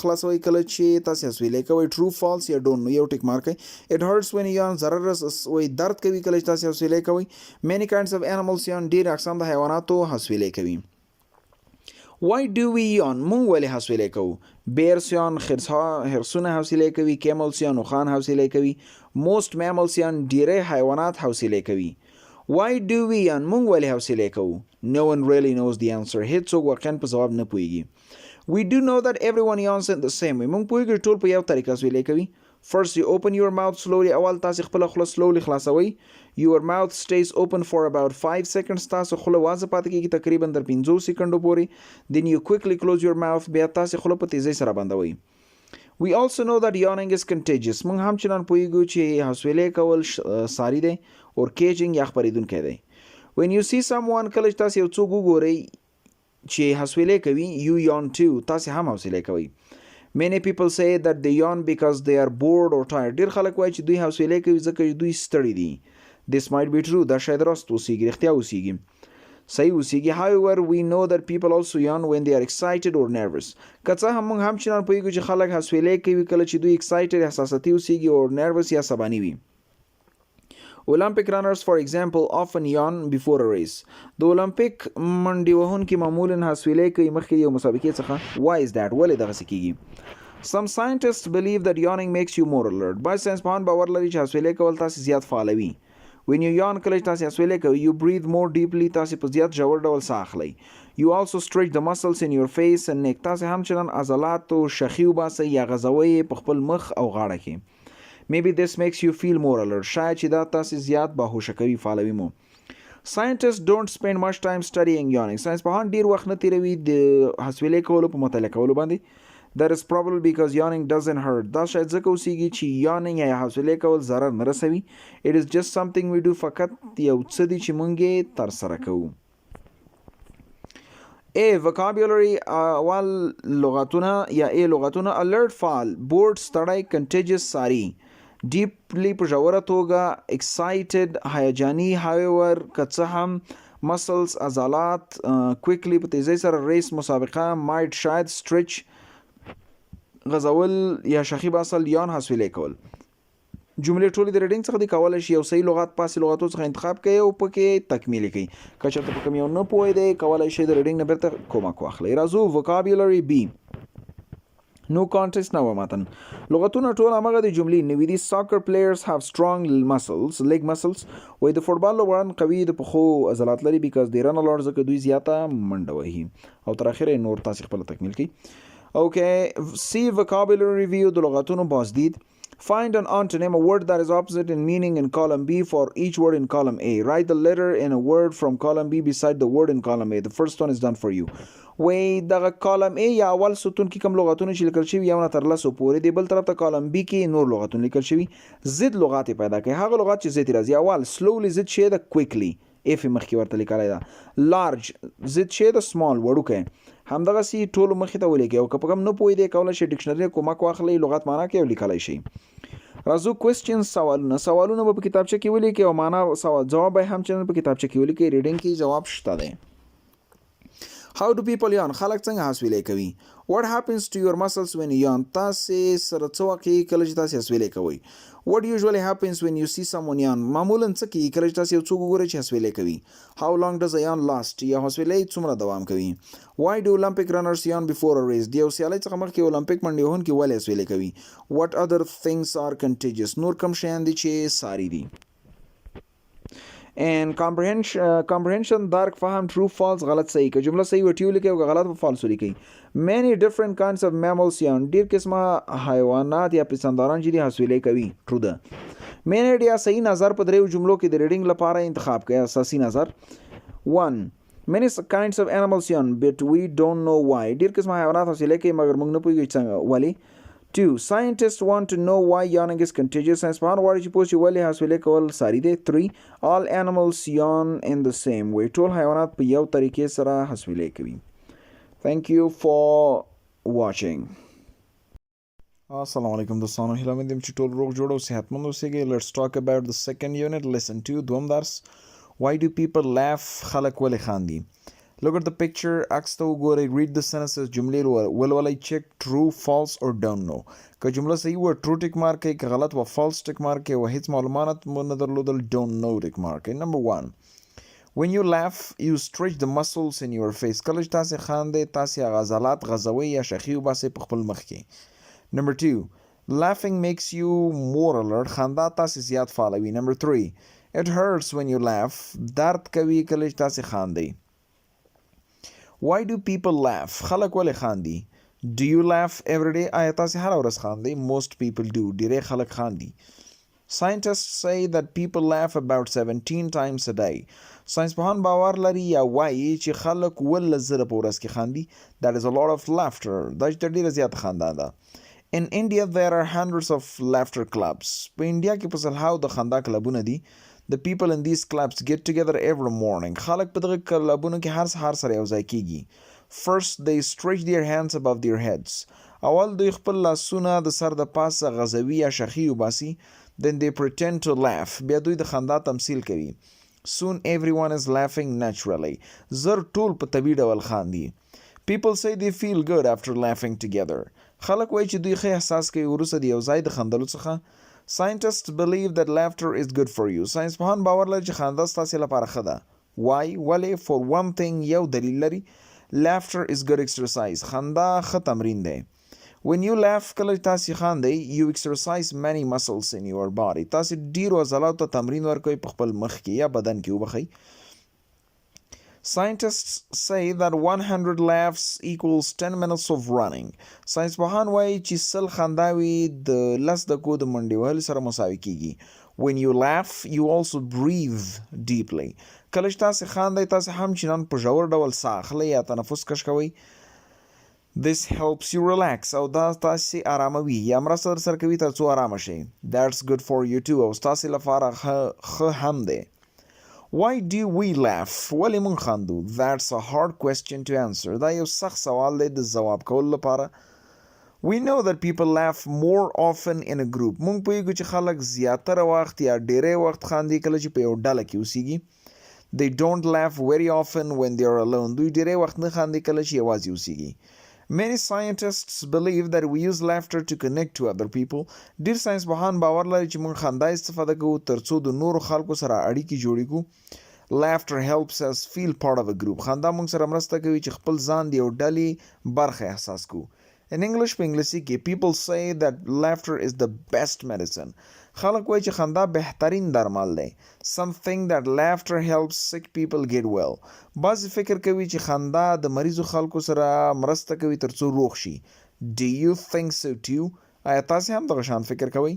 خلاصوئ کله چې تاسې حوصلې کوئ True false یا don't know یو ټیک مارک کړئ It hurts when you yawn ضرر وایي درد کوي کله چې تاسې حوصلې کوئ Many kinds of animals yawn ډېر اقسام د حیواناتو حوصلې کوي Why do we yawn موږ ولې حوصلې کوو Bears yawn خرسونه حوصلې کوي Camels yawn اوښان حوصلې کوي Most mammals yawn ډېری حیوانات حوصلې کوي Why do we yawn موږ ولې حوصلې کوو No one really knows the answer هیڅوک واقعا په ځواب نه پوهیږي We do know that everyone yawns in the same way موږ پوهیږو ټول په یو طریقه حوصلې کوي First you open your mouth slowly اول تاسې خپله خوله slowly خلاصوئ Your mouth stays open for about 5 seconds تاسو خوله وازه پاتې کېږي تقریبا تر 5 سکندو پورې Then you quickly close your mouth بیا تاسې خوله په تیزۍ سره بندوئ We also know that yawning is contagious موږ هم چنان پوهیږو چې حوصلې کول ساري دی or catching یا خپرېدونکی دی When you see someone کله چې تاسې یو څوک وګورئ چې حوصلې کوي You yawn too تاسې هم حوصلې کوئ Many people say that they yawn because they are bored or tired ډېر خلک وایي چې دوی حوصلې کوي ځکه چې دوی ستړي دي This might be true دا شاید راست اوسیږي رښتیا اوسیږي صحیح اوسیږي However we know that people also yawn when they are excited or nervous که څه هم موږ هم چنان پوهیږو چې خلک حوصلې کوي کله چې دوی excited احساساتي اوسیږي or nervous یا عصباني وي Olympic runners for example often yawn before a race د اولمپیک منډې وهونکي معمولا حوصلې کوي مخکې د یو مسابقې څخه Why is that ولې دغسې کیږي Some scientists believe that yawning makes you more alert بعض ساینسپوهان باور لري چې حوصلې کول تاسې زیات فعالوي when you yawn کله چې تاسې اسویلی کوئ you breathe more deeply تاسې په زیات ژور ډول ساه اخلئ you also stretch the muscles in your face and neck تاسې هم چندان عضلاتو شخي وباسئ یا غځوئ په خپل مخ او غاړه کې maybe this makes you feel more alert شاید چې دا تاسې زیات باهوشه کوي فعالوي مو Scientists don't spend much time studying yawning. ساینسپوهان ډیر وخت نه تیروي د حسویلې کولو په مطالعه کولو باندې. That is probably because yawning doesn't hurt. دا شاید ځکه اوسیږي چې yawning یا حسویلې کول ضرر نه رسوي. It is just something we do فقط یو څه دی چې مونږ یې ترسره کوو. A vocabulary اول لغتونه یا A لغتونه alert فعال bored ستړی contagious ساری deeply په ژوره توګه excited هیجاني however که څه هم muscles عضلات quickly په تیزۍ سره race مسابقه might شاید stretch غځول یا شخي باسل yawn حسویلی کول جملې ټولې د ریډینګ څخه دي کولی شي یو صحیح لغات پاسې لغاتو څخه انتخاب کوي او پکې تکمیل کوي که چېرته په کوم یو نه پوهېدی کولی شي د ریډینګ نه بیرته کومک واخلئ راځو vocabulary B No contest نه وماتن لغتونه ټول همغه د جملې نوي دي soccer players have strong muscles leg muscles وایي د فوټبال لوبغاړان قوي د پښو عضلات لري because they run a lot ځکه دوی زیاته منډه وهي او تر اخره نور تاسې خپله تکمیل کړئ okay see vocabulary review د لغتونو بازدید Find an antonym, a word that is opposite in meaning in column B for each word in column A. Write the letter in a word from column B beside the word in column A. The first one is done for you. وی دغه کالم A یا اول ستون کې کوم لغتونه چې لیکل شوي یو نه تر لسو پورې دی بل طرف ته کالم B کې نور لغتونه لیکل شوي ضد لغات پیدا کوي هغه لغات چې ضد راځي اول slowly ضد شی ده quickly اف مخکې ورته لیکلی ده large ضد شی ده small وړوکی همدغسې ټولو مخې ته ولیکئ او که په کوم نه پوهېدی کولی شئ ډکشنري کومک واخلئ لغت معنا کوي او لیکلی شئ راځو کوېسچنز سوالونه به په کتابچه کې ولیکئ او معنا جواب به هم چندان په کتابچه کې ولیکئ ریډینګ کې جواب شته دی How do people yawn? خلک څنګه حسویلی کوي What happens to your muscles when you yawn? تاسې سره څه واقعي کله چې تاسې حسویلی کوئ What usually happens when you see someone yawn? معمولا څه کېږي کله چې تاسې یو څوک وګورئ چې حسویلی کوي How long does a yawn last? یا حسویلی څومره دوام کوي Why do Olympic runners yawn before a race? د یو سیالۍ څخه مخکې اولمپیک منډې وهونکي ولې حسویلی کوي What other things are contagious? نور کوم شیان دي چې ساري دي and comprehension درک فهم true false غلط صحیح که جمله صحیح وټیو لیکي او غلط په فالس ولیکي many different kinds of mammals yawn ډیر قسمه حیوانات یا پسنداران چې دي حسویلی کوي true ده main یا صحیح نظر په دریو جملو کې د ریډینګ لپاره انتخاب کړئ اساسي نظر 1 many kinds of animals yawn but we don't know why ډیر قسمه حیوانات حسویلی کوي مګر موږ نه پوهیږو څنګه ولی 2. Scientists want to know why yawning is contagious. ساینسپوهان غواړي چې پوه شي ولې حسویلی کول ساري دی 3. All animals yawn in the same way. ټول حیوانات په یو طریقې سره حسویلی کوي. Thank you for watching. السلام علیکم دوستانو هیله مند یم چې ټول روغ جوړ او صحتمند اوسئ. Let's talk about the second unit. Lesson 2 دوم درس Why do people laugh? خلک ولې خاندي Look at the picture عکس ته وګورئ read the sentences جملې ولولئ check true false or don't know که جمله صحیح وه true ټیک مارک کړئ که غلط وه false ټیک مارک کړئ و هیڅ معلومات مو نه درلودل don't know ټیک مارک کړئ Number 1 When you laugh you stretch the muscles in your face کله چې تاسې خاندئ تاسې هغه عضلات غځوئ یا شخي وباسئ په خپل مخ کې Number 2 Laughing makes you more alert خندا تاسې زیات فعالوي Number 3 It hurts when you laugh درد کوي کله چې تاسې خاندئ Why do people laugh? خلک ولې خاندي Do you laugh every day? آیا تاسې هره ورځ خاندئ Most people do ډیری خلک خاندي Scientists say that people laugh about 17 times a day ساینسپوهان باور لري یا وایي چې خلک 17 ځله په ورځ کې خاندي That is a lot of laughter دا چې ډیره زیاته خندا ده In India there are hundreds of laughter clubs په انډیا کې په سلهاو د خندا کلبونه دي The people in these clubs get together every morning. خلک په دغه کلبونو کې هر سهار سره یو ځای کیږي. First they stretch their hands above their heads. اول دوی خپل لاسونه د سر د پاسه غځوي یا شخي وباسي. Then they pretend to laugh. بیا دوی د خندا تمثیل کوي. Soon everyone is laughing naturally. زر ټول په طبیعي ډول خاندي. People say they feel good after laughing together. خلک وایي چې دوی ښه احساس کوي وروسته د یو ځای د خندلو څخه. Scientists believe that laughter is good for you. ساینسپوهان باور لري چې خندا ستاسې لپاره ښه ده. Why? ولې? For one thing یو دلیل لري. Laughter is good exercise. خندا ښه تمرین دی. when you laugh کله تاسې خاندئ you exercise many muscles in your body تاسې ډیرو عضلاتو ته تمرین ورکوئ په خپل مخ کې یا بدن کې وبخئ Scientists say that 100 laughs equals 10 minutes of running. ساينسپوهان وایي چې 100 خنداوي د 10 دقیقو د منډې وهلو سره مساوي کیږي. When you laugh, you also breathe deeply. کله چې تاسې خاندئ تاسې هم چنان په ژور ډول ساه اخلئ یا تنفس کش کوئ. This helps you relax او دا تاسې آراموي یا مرسته در سره کوي تر څو آرامه شئ. That's good for you too او ستاسې لپاره ښه هم دی. Why do we laugh? ولې مونږ خاندو؟ That's a hard question to answer. دا یو سخت سوال دی د ځواب کولو لپاره. We know that people laugh more often in a group. مونږ پوهیږو چې خلک زیاتره وخت یا ډیری وخت خاندي کله چې په یو ډله کې اوسیږي. They don't laugh very often when they are alone. دوی ډیری وخت نه خاندي کله چې یوازې اوسیږي. Many scientists believe that we use laughter to connect to other people. ډیر ساينسپوهان باور لري چې موږ خندا استفاده کوو ترڅو د نورو خلکو سره اړیکې جوړې کړو. Laughter helps us feel part of a group. خندا موږ سره مرسته کوي چې خپل ځان د یو ډلې برخه احساس کړو. In English په انګلیسي کې people say that laughter is the best medicine. خلک وایي چې خندا بهترین درمل دی. Some think that laughter helps sick people get well. بعضې فکر کوي چې خندا د مریضو خلکو سره مرسته کوي ترڅو روغ شي. Do you think so too? آیا تاسې هم دغه شان فکر کوئ؟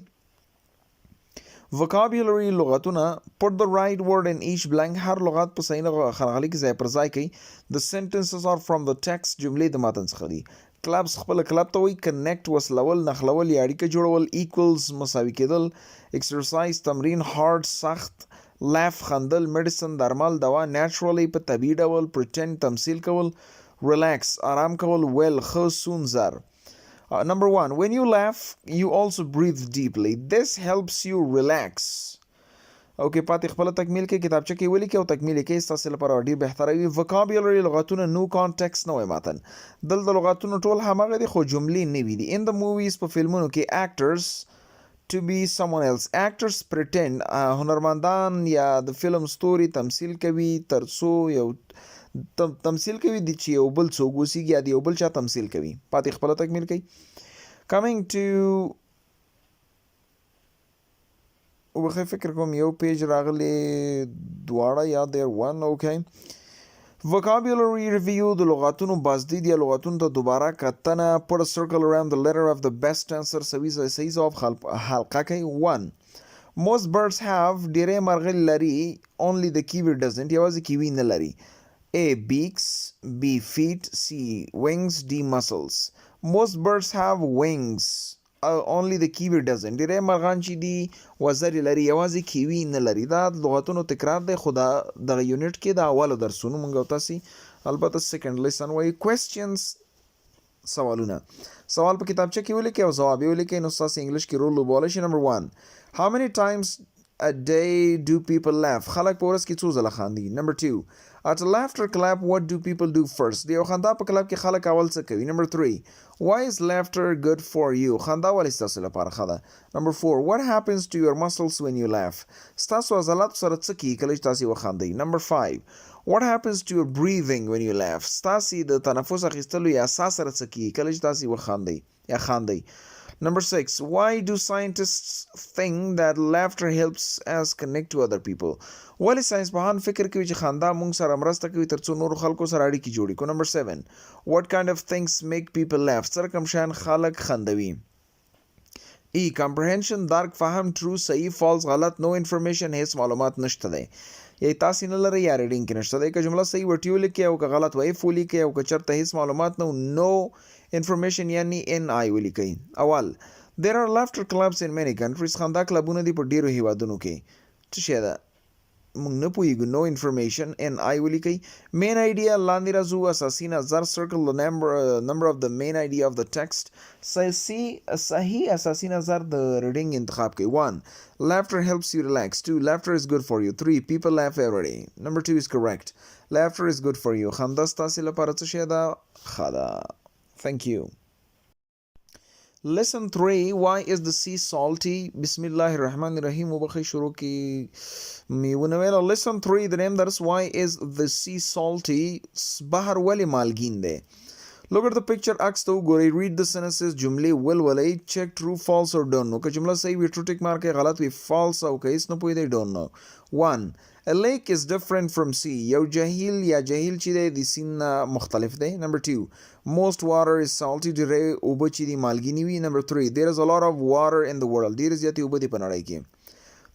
Vocabulary لغتونه put the right word in each blank. هر لغت په صحیح خرغلي کې ځای پر ځای کوي. The sentences are from the text. جملې د متن څخه دي. کلابس خپل کلاب ته وایي کنیکټ وصلول نښلول یا اړیکه جوړول ایکولز مساوي کېدل اکسرسایز تمرین هارد سخت لاف خندل میډیسن درمل دوا نیچرلی په طبیعي ډول پریټند تمثیل کول ریلیکس آرام کول ویل ښه سون زر Number 1 when you laugh you also breathe deeply this helps you relax اوکې پاتې خپل تکمیل کې کتابچه کې ولیکئ او تکمیل کې ستاسو لپاره ډیر بهتره وي vocabulary لغتونه نو کانټیکس نه وي متن دلته لغتونه ټول همغه دي خو جملې نه وي دي in the movies په فلمونو کې actors to be someone else actors pretend هنرمندان یا د فلم ستوري تمثیل کوي ترڅو یو تمثیل کوي د چې یو بل څوک اوسیږي یا د یو بل چا تمثیل کوي پاتې خپل تکمیل کوي coming to وبخې فکر کوم یو پیج راغلی دواړه یا دیر ون اوکې vocabulary review د لغاتونو بازدید یا لغاتونو ته دوباره کتنه put a circle around the letter of the best answer صحیح ځواب حلقه کوي 1 most birds have ډیری مرغۍ لري only the kiwi doesn't یوازې کیوي نه لري A beaks B feet C wings D muscles most birds have wings only the kiwi doesn't ډیری مرغان چې دي وزرې لري یوازې کیوي نه لري دا لغتونو تکرار دی خو دا دغه یونټ کې د اولو درسونو موږ او تاسې البته سیکنډ لیسن وایي کوېسچنز سوالونه سوال په کتابچه کې ولیکئ او ځواب یې ولیکئ نو ستاسې انګلیش کې رول لوبولی شي نمبر 1 how many times a day do people laugh خلک په ورځ کې څو ځله خاندي نمبر 2 at a laughter clap what do people do first د یو خندا په کلاب کې خلک اول څه کوي نمبر 3 why is laughter good for you خندا ولې ستاسو لپاره ښه ده نمبر 4 what happens to your muscles when you laugh ستاسو عضلات سره څه کیږي کله چې تاسې وخاندئ نمبر 5 what happens to your breathing when you laugh ستاسې د تنفس اخیستلو یا ساه سره څه کیږي کله چې تاسې وخاندئ یا خاندئ Number 6 why do scientists think that laughter helps us connect to other people ولې ساينسپوهان فکر کوي چې خندا موږ سره مرسته کوي ترڅو نورو خلکو سره اړیکې جوړې کړو نمبر 7 what kind of things make people laugh سره کوم شیان خلک خندوي E comprehension درک فهم true صحیح false غلط no information هیڅ معلومات نشته دی یا تاسې نه لرئ یا ریډینګ کې نشته دی که جمله صحیح ورټي ولیکئ او که غلط وایف ولیکئ او که چېرته هیڅ معلومات نه نو information یعنی NI ولیکئ اول there are laughter clubs in many countries خندا کلبونه دي په ډیرو هیوادونو کې څه شی ده موږ نه پوهیږو نو انفرمیشن NI ولیکئ مین آیډیا لاندې راځو اساسي نظر circle the number of the main idea of the text صحیح اساسي نظر د ریډینګ انتخاب کوي 1 laughter helps you relax 2 laughter is good for you 3 people laugh every day number 2 is correct laughter is good for you خندا ستاسې لپاره څه شی ده ښه ده thank you Lesson 3 why is the sea salty بسم الله الرحمن الرحیم وبخی شروع کی میونه ویل Lesson 3 the name درس why is the sea salty بحر ولی مالگین ده Look at the picture عکس ته وګورئ. read the sentences جملې ولولئ. check true false or don't know. که جمله صحیح وي true tick mark غلط وي false او که هیڅ نه پوهېدئ don't know. 1. A lake is different from sea. یو جهیل یا جهیل چې دی د سیند نه مختلف دی. Number 2. Most water is salty. ډېرې اوبه چې دي مالګینې وي. Number 3. There is a lot of water in the world. ډېرې زیاتې اوبه دي په نړۍ کې.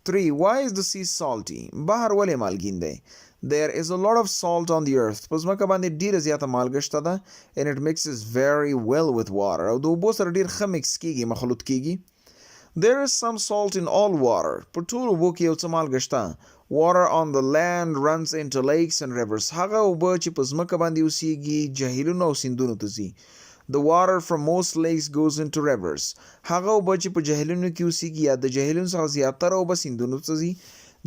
3. Why is the sea salty? بحر ولې مالګین دی؟ There is a lot of salt on the earth. په ځمکه باندې ډېره زیاته مالګه شته ده. And it mixes very well with water. او د اوبو سره ډېر ښه مکس کېږي، مخلوط کېږي. There is some salt in all water. په ټولو اوبو کې یو څه مالګه شته. Water on the land runs into lakes and rivers. هغه اوبه چې په ځمکه باندې اوسېږي جهیلونو او سیندونو ته ځي. The water from most lakes goes into rivers. هغه اوبه چې په جهیلونو کې اوسېږي یا د جهیلونو څخه زیاتره اوبه سیندونو ته ځي.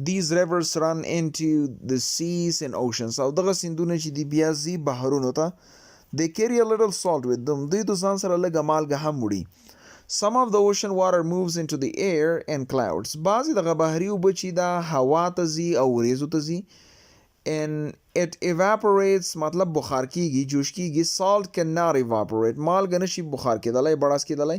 These rivers run into the seas and oceans. او دغه سیندونه چې دی بیا ځي بحرونو ته. They carry a little salt with them. دوی د ځان سره لږه مالګه هم وړي. Some of the ocean water moves into the air and clouds. بعضې دغه بحري اوبه چې دا هوا ته ځي او وریځو ته ځي. And it evaporates مطلب بخار کېږي، جوش کېږي. Salt cannot evaporate. مالګه نشي بخار کېدلی، بړاس کېدلی.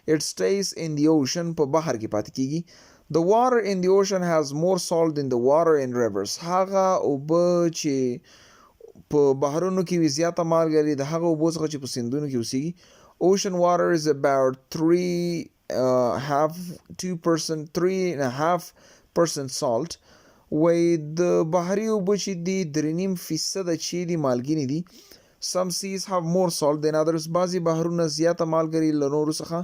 It stays in the ocean. په بحر کې پاتې کېږي. The water in the ocean has more salt than the water in rivers. هغه اوبه چې په بحرونو کې وي زیاته مالګه لري د هغه اوبو څخه چې په سیندونو کې اوسېږي. Ocean water is about 3.5% salt. وایي د بحري اوبه چې دي 3.5% چې دي مالګینې دي. Some seas have more salt than others. بعضې بحرونه زیاته مالګه لري له نورو څخه.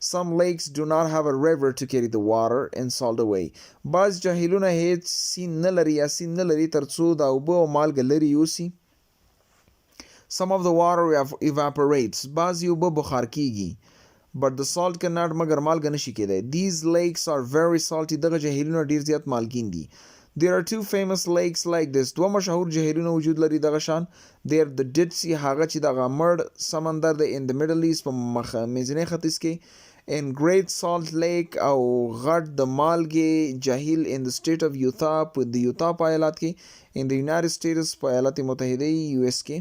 Some lakes do not have a river to carry the water and salt away. بعض جهیلونه هیڅ سیند نه لري یا سیند نه لري تر څو د اوبه او مالګه لرې یوسي. Some of the water evaporates. بعضې اوبه بخار کېږي. But the salt cannot مګر مالګه نشي کېدی. These lakes are very salty. دغه جهیلونه ډېر زیات مالګین دي. There are 2 famous lakes like this. 2 مشهور جهیلونه وجود لري دغه شان. They are the Dead Sea هغه چې دغه مړ سمندر دی in the Middle East په منځني ختیځ کې. And Great Salt Lake او غټ د مالګې جهیل in the state of Utah په د یوتا په ایالات کې in the United States په ایالات متحده US کې.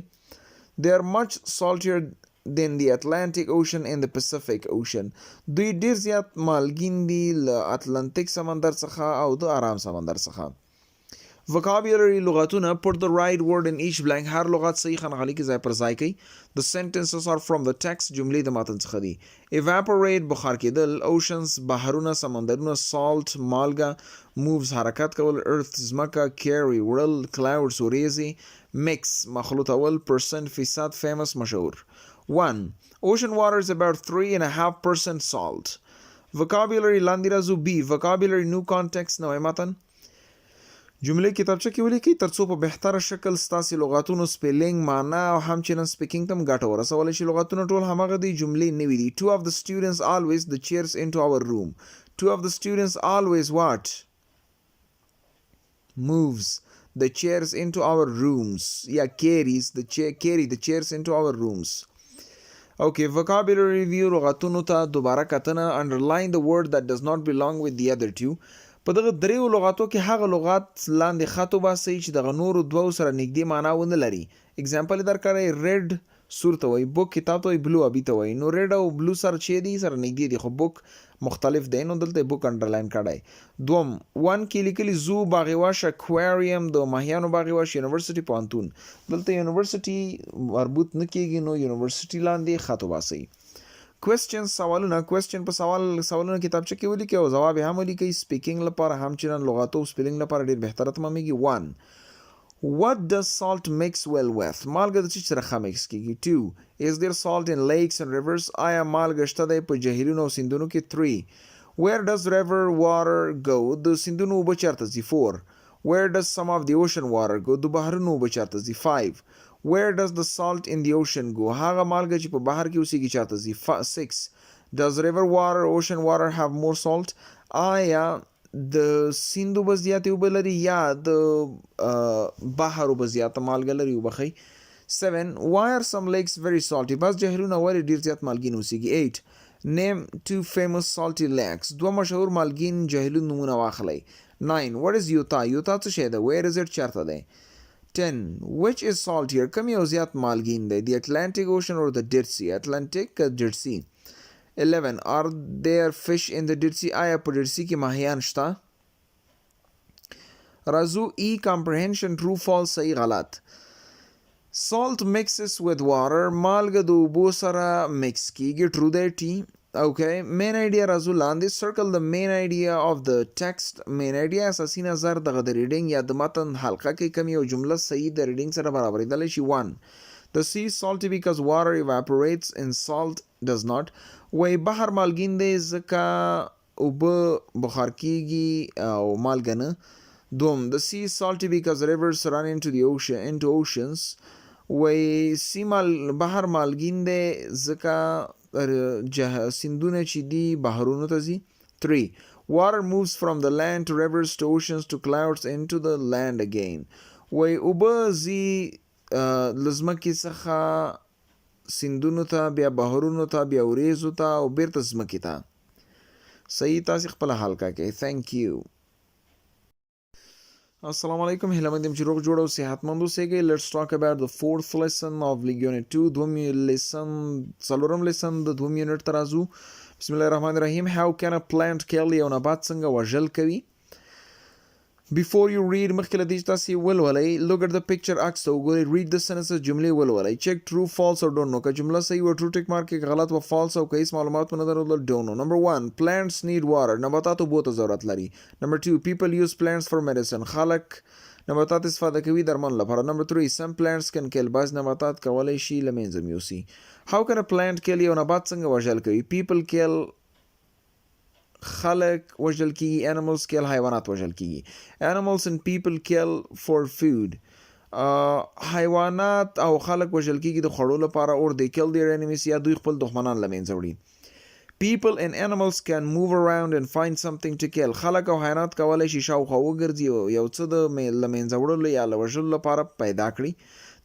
They are much saltier than the Atlantic Ocean and the Pacific Ocean. دوی ډیر زیات مالګین دي له اتلانتیک سمندر څخه او د آرام سمندر څخه. Vocabulary لغتونه. Put the right word in each blank. هر لغت صحیح خانقالي کې ځای پر ځای کوي. The sentences are from the text. جملې د متن څخه دي. Evaporate بخار کېدل. Oceans بحرونه سمندرونه. Salt مالګه. Moves حرکت کول. Earth ځمکه. Carry وړل. Clouds وریځې. Mix مخلوطول. Percent فیصد. Famous مشهور. 1. Ocean water is about 3.5% salt. Vocabulary لاندې راځو. B. Vocabulary new context نوی متن. جملې کتابچه کې ولیکئ تر څو په بهتره شکل ستاسې لغاتونو سپیلینګ معنا او همچنان سپیکینګ ته هم ګټه ورسولی شي. لغتونه ټول همغه دي، جملې نوي دي. 2 of the students always the chairs into our room. 2 of the students always what? Moves the chairs into our rooms. Yeah, carry the chairs into our rooms. Okay, vocabulary review. لغتونو ته دوباره کتنه. Underline the word that does not belong with the other 2. په دغه دریو لغاتو کې هغه لغات لاندې خط وباسئ چې دغه نورو دوو سره نږدې معنا ونه لري. اگزامپل یې درکړی. ریډ سور ته وایي، بوک کتاب ته وایي، بلو ابي ته وایي. نو ریډ او بلو سره چې دي سره نږدې دي خو بوک مختلف دی، نو دلته بوک انډرلاین کړی. 2 1 کې لیکلي زو باغ واش، اکواریم د ماهیانو باغ واش، یونیورسيټي پوهنتون. دلته یونیورسيټي مربوط نه کېږي نو یونیورسيټي لاندې خط وباسئ. Questions سوالونه. Question په سوالونه کتابچه کې ولیکئ او ځواب یې هم ولیکئ. سپیکینګ لپاره همچنان لغاتو سپیلینګ لپاره ډېر بهتره تمامېږي. 1. What does salt mix well with? مالګه د څه سره ښه مکس کېږي. 2. Is there salt in lakes and rivers? آیا مالګه شته دی په جهیلونو او سیندونو کې. 3. Where does river water go? د سیندونو اوبه چېرته ځي. 4. Where does some of the ocean water go? د بحرونو اوبه چېرته ځي. 5. Where does the salt in the ocean go? هغه مالګه چې په بحر کې اوسېږي چېرته ځي. 6. Does river water, ocean water have more salt? آیا د سیند اوبه زیاتې اوبه لري یا د بحر اوبه زیاته مالګه لري؟ وبخئ. 7. Why are some lakes very salty? بعض جهیلونه ولې ډېر زیات مالګین اوسېږي. 8. Name 2 famous salty lakes. 2 مشهور مالګین جهیلونو نومونه واخلئ. 9. What is Utah? Utah څه شی ده؟ Where is it? چېرته دی؟ 10. Which is saltier? کم یو زیات مالګین دی؟ The Atlantic Ocean or the Dead Sea? Atlantic که Dead Sea. 11. Are there fish in the Dead Sea? آیا په Dead Sea کې ماهیان شته؟ رازو E. Comprehension. True, false, صحیح غلط. Salt mixes with water. مالګه د اوبو سره مکس کیږي. True دی T. Okay. Main idea رازو لاندې. Circle the main idea of the text. Main idea اساسي نظر دغه د ریډینګ یا د متن حلقه کې کوم یو جمله صحیح د ریډینګ سره برابرېدلی شي. 1. The sea is salty because water evaporates and salt does not. وای بحر مالګین دی ځکه اوبه بخار کیږي او مالګه نه. 2. The sea is salty because rivers run into oceans. وای بحر مالګین دی ځکه سیندونه چې دي بحرونو ته ځي. 3. Water moves from the land to rivers to oceans to clouds into the land again. وای اوبه ځي له ځمکې څخه سیندونو ته بیا بحرونو ته بیا وریځو ته او بیرته ځمکې ته. صحیح تاسې خپله حل کوئ. Thank you. السلام علیکم. هیله مند یم چې روغ جوړ او صحتمند اوسئ. Let's talk about the fourth lesson of unit 2. څلورم لیسن د دوم یونټ ته راځو. بسم الله الرحمن الرحیم. How can a plant kill? یو نبات څنګه وژل کوي؟ Before you read مخکې له دې چې تاسې ولولئ look at the picture عکس ته وګورئ. read the sentences جملې ولولئ. check true false or don't know. که جمله صحیح و true tick mark کې غلط و false او که هیڅ معلومات مو نه درلودل don't know. Number 1 plants need water. نباتات اوبو ته ضرورت لري. Number 2 people use plants for medicine. خلک نباتات استفاده کوي درمل لپاره. Number 3 some plants can kill. بعض نباتات کولی شي له منځه یوسي. How can a plant kill? یو نبات څنګه وژل کوي؟ people kill خلق وژل کیږي. animals kill حیوانات وژل کیږي. animals and people kill for food. حیوانات او خلق وژل کیږي د خوړو لپاره. or they kill their enemies یا دوی خپل دښمنان له منځه وړي. people and animals can move around and find something to kill. خلق او حیوانات کولی شي شاوخوا وګرځي او یو څه د له منځه وړلو یا له وژلو لپاره پیدا کړي.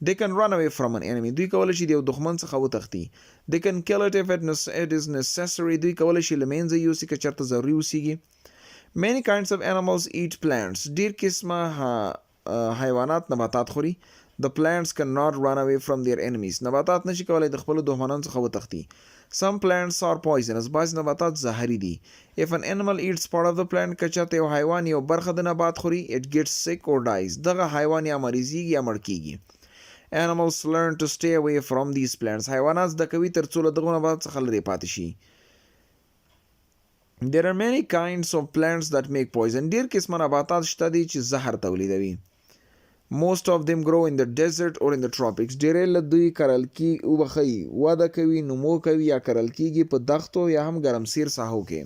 They can run away from an enemy. دوی کولی شي د یو دښمن څخه وتښتي. They can kill it if it is necessary. دوی کولی شي له منځه یوسي که چېرته ضروري وسیږي. Many kinds of animals eat plants. ډېر قسمه حیوانات نباتات خوري. The plants cannot run away from their enemies. نباتات نشي کولی د خپلو دښمنانو څخه وتښتي. Some plants are poisonous. بعض نباتات زهري دي. If an animal eats part of the plant که چېرته یو حیوان یو برخه د نبات خوري it gets sick or dies. دغه حیوان یا مریضیږي یا مړ کیږي. Animals learn to stay away from these plants. حیوانات زده کوي تر څو له دغو نباتاتو څخه لرې پاتې شي. There are many kinds of plants that make poison. ډېر قسمه نباتات شته دي چې زهر تولیدوي. Most of them grow in the desert or in the tropics. ډېری له دوی کرل وده کوي نمو کوي یا کرل کیږي په دښتو یا هم ګرمسیر ساحو کې.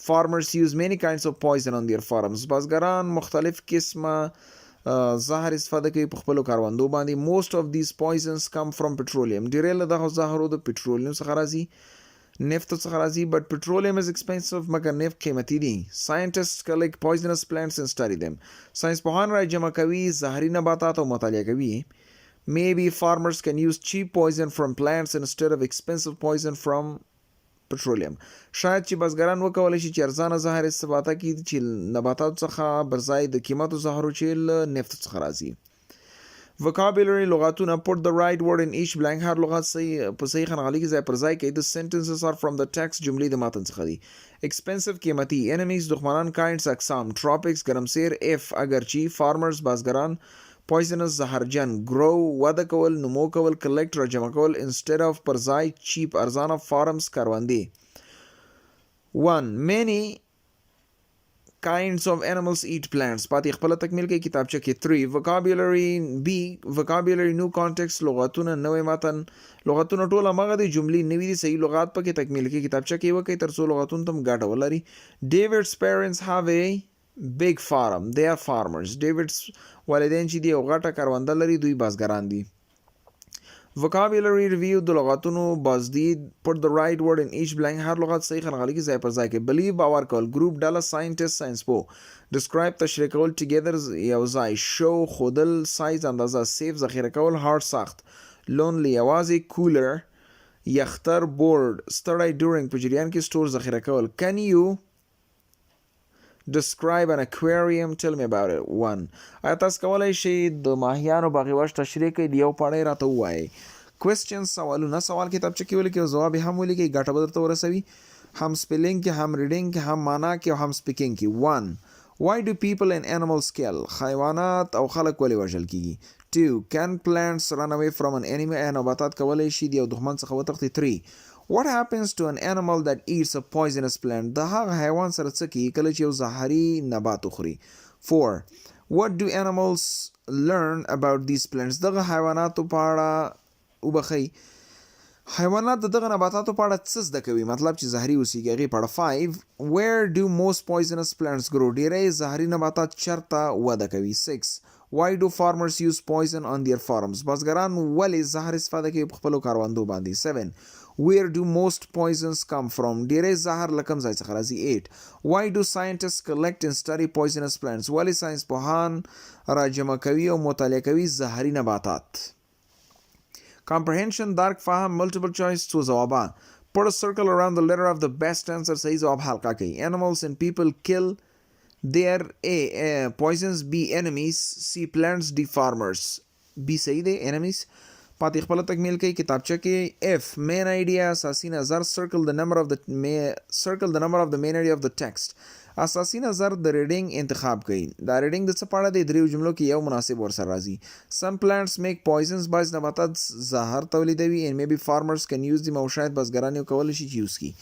Farmers use many kinds of poison on their farms. بزګران مختلف قسمه زهر استفاده کوي په خپلو کروندو باندې. Most of these poisons come from petroleum. ډېری له دغو زهرو د پټرولیم څخه راځي نفتو څخه راځي. But petroleum is expensive. مګر نفت قیمتي دي. Scientists collect poisonous plants and study them. ساینسپوهان را جمع کوي زهري نباتات او مطالعه کوي. Maybe farmers can use cheap poison from plants instead of expensive poison from petroleum. شاید چې بزګران وکولی شي چې ارزانه زهر استفاده کړي چې نباتاتو څخه برځای د قیمتو زهرو چې له نفتو څخه راځي. vocabulary لغاتونه. put the right word in each blank. هر لغات په صحیح خانغالي کې ځای پر ځای کوي. the sentences are from the text. جملې د متن څخه دي. expensive قیمتي. enemies دښمنان. kinds اقسام. tropics ګرمسیر. if اگرچی. farmers بزګران. poisonous زهرجن. grow وده کول نمو کول. collect را جمع کول. instead of پر ځای. cheap ارزانه. farms کروندې. 1 many kinds of animals eat plants. پاتې خپله تکمیل کوي کتابچه کې. 3 vocabulary. B vocabulary new context. لغاتونه نوی متن. لغاتونه ټول همغه دي جملې نوي دي. صحیح لغات پکې تکمیل کوي کتابچه کې وکړئ تر څو لغاتونه ته هم ګټه ولري. David's parents have a big farm. They are farmers. David's والدین چې دي یو غټه کرونده لري دوی بزګران دي. vocabulary review. د لغاتونو بازدید. put the right word in each blank. هر لغات صحیح خانغالي کې ځای پر ځای کې. believe باور کول. group ډله. scientist ساینسپو. describe تشریح کول. together یو ځای. show ښودل. size اندازه. save ذخیره کول. hard سخت. lonely یوازې. cooler یختر. bored ستړی. during په جریان کې. store ذخیره کول. can you describe an aquarium, tell me about it. 1. آیا تاسو کولی شئ د ماهیانو باغ وش تشریح کړئ؟ یو پاڼۍ راته ووایئ. کوېسچن سوالونه، سوال کتابچه کې ولیکئ او ځواب یې هم ولیکئ، ګټه به درته ورسوي. هم سپیلنګ کې، هم ریډنګ کې، هم معنا کې او هم سپیکینګ کې. 1. Why do people and animals kill? حیوانات او خلک ولې وژل کیږي؟ 2. Can plants run away from an enemy? نباتات کولی شي د یو دښمن څخه وتښتي؟ 3. What happens to an animal that eats a poisonous plant? د هغه حیوان سره څه کیږي کله چې یو زهري نبات وخوري؟ 4. What do animals learn about these plants? دغه حیواناتو په اړه وبخئ. حیوانات د دغه نباتاتو په اړه څه زده کوي؟ مطلب چې زهري اوسیږي هغې په اړه. 5. Where do most poisonous plants grow? ډیری زهري نباتات چېرته وده کوي؟ 6. Why do farmers use poison on their farms? بزګران ولې زهر استفاده کوي په خپلو کروندو باندې؟ 7. Where do most poisons come from? ډیری زهر له کوم ځای څخه راځي؟ 8. Why do scientists collect and study poisonous plants? ولې ساینس پوهان راجمع کوي او مطالعه کوي زهري نباتات؟ Comprehension، درک، فهم، multiple choice، څو ځوابان. Put a circle around the letter of the best answer. صحیح ځواب حلقه کوي. Animals and people kill their A. Poisons. B. Enemies. C. Plants. D. Farmers. B صحیح دی، enemies. پاتې خپله تکمیل کوي کتابچه کې. F. Main idea، اساسي نظر. Circle the number of the main idea of the text. اساسي نظر د ریډینګ انتخاب کوي. دا ریډینګ د څه په اړه دی؟ دریو جملو کې یو مناسب ورسره راځي. Some plants make poisons. بعض نباتات زهر تولیدوي. And maybe farmers can use them. او شاید بزګران یې کولی شي چې یوز کړي.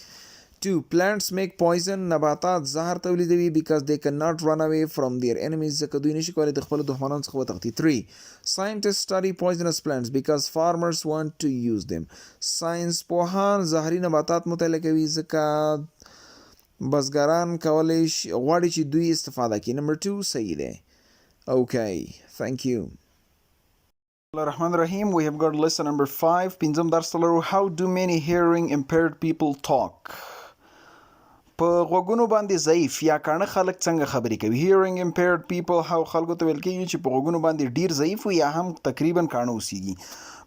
2. Plants make poison. نباتات زهر تولیدوي because they cannot run away from their enemies. ځکه دوی نشي کولی د خپلو دښمنانو څخه وتښتي. 3. Scientists study poisonous plants because farmers want to use them. ساینس پوهان زهري نباتات مطالعه کوي ځکه بزګران کولی شي غواړي چې دوی استفاده کړي. Number 2 صحیح دی. Okay, thank you. Rahman Rahim, we have got lesson number 5. پنځم درس لرو. How do many hearing impaired people talk? په غوږونو باندې ضعیف یا کاڼه خلک څنګه خبرې کوي؟ hearing impaired people هغو خلکو ته ویل کېږي چې په غوږونو باندې ډیر ضعیف وي یا هم تقریبا کاڼه اوسیږي.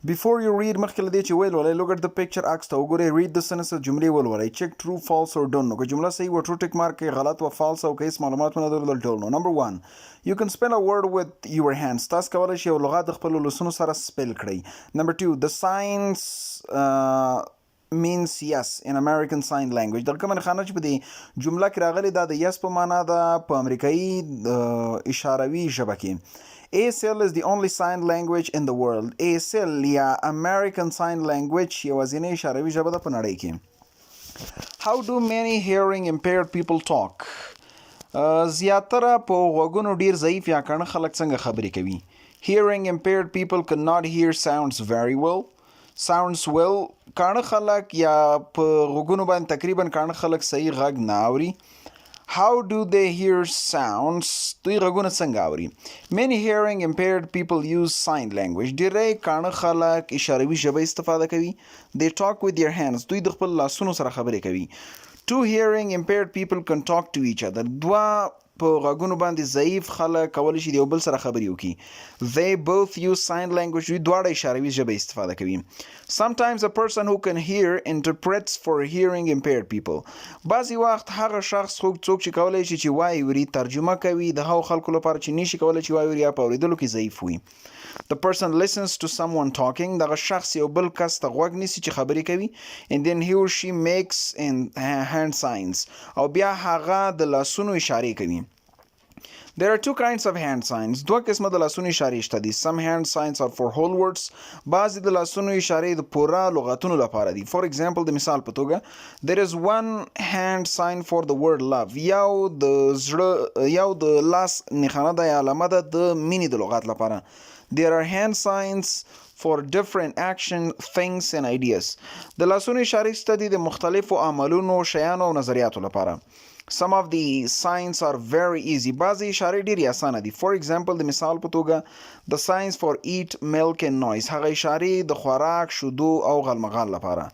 Before you read، مخکې له دې چې ویل ولئ، look at the picture، عکس ته وګورئ. read the sentences، جملې ولولئ. check true، false or don't know. که جمله صحیح و true ټیک مارک کړئ، غلط و false او که هیڅ معلومات ونه درلودل don't know. Number 1. You can spell a word with your hands. تاسو کولی شئ یو لغات د خپلو لاسونو سره سپیل کړئ. Number 2. The signs means yes in American Sign Language. دغه کومه نښانه چې په دې جمله کې راغلې دا د yes په معنا ده په امریکایي اشاروي ژبه کې. ASL is the only sign language in the world. ASL یا American Sign Language یوازینۍ اشاروي ژبه ده په نړۍ کې. How do many hearing impaired people talk? زیاتره په غوږونو ډیر ضعیف یا کاڼه خلک څنګه خبرې کوي؟ Hearing impaired people cannot hear sounds very well. Sounds well، کاڼه خلک یا په غوږونو باندې تقریبا کاڼه خلک صحیح غږ نه اوري. How do they hear sounds؟ دوی غږونه څنګه اوري؟ Many hearing impaired people use sign language. ډیری کاڼه خلک اشاروي ژبه استفاده کوي. They talk with their hands. دوی د خپل لاسونو سره خبرې کوي. 2 hearing impaired people can talk to each other. دوه په غږونو باندې ضعیف خلک کولی شي د یو بل سره خبرې وکړي. They both use sign language. دوی دواړه اشاروي ژبه استفاده کوي. Sometimes a person who can hear interprets for hearing impaired people. بعضی وخت هغه شخص څوک چې کولی شي چې وایي وري ترجمه کوي د هغو خلکو لپاره چې نشي کولی چې وایي وري یا په اورېدلو کې ضعیف وي. The person listens to someone talking. دغه شخص یو بل کس ته غوږ نیسي چې خبرې کوي. And then he or she makes hand signs. او بیا هغه د لاسونو اشارې کوي. There are 2 kinds of hand signs. دوه قسمه د لاسونو اشارې شته دي. Some hand signs are for whole words. بعضې د لاسونو اشارې د پوره لغتونو لپاره دي. For example، د مثال په توګه there is one hand sign for the word love. یو د لاس نښانه ده یا علامه ده د مینې د لغت لپاره. There are hand signs for different action, things and ideas. د لاسونو اشارې شته دي د مختلفو عملونو، شیانو او نظریاتو لپاره. Some of the signs are very easy. بعضی اشارې ډېرې اسانه دي. For example، د مثال په توګه the signs for eat, milk and noise. هغه اشارې د خوراک، شیدو او غلمغال لپاره.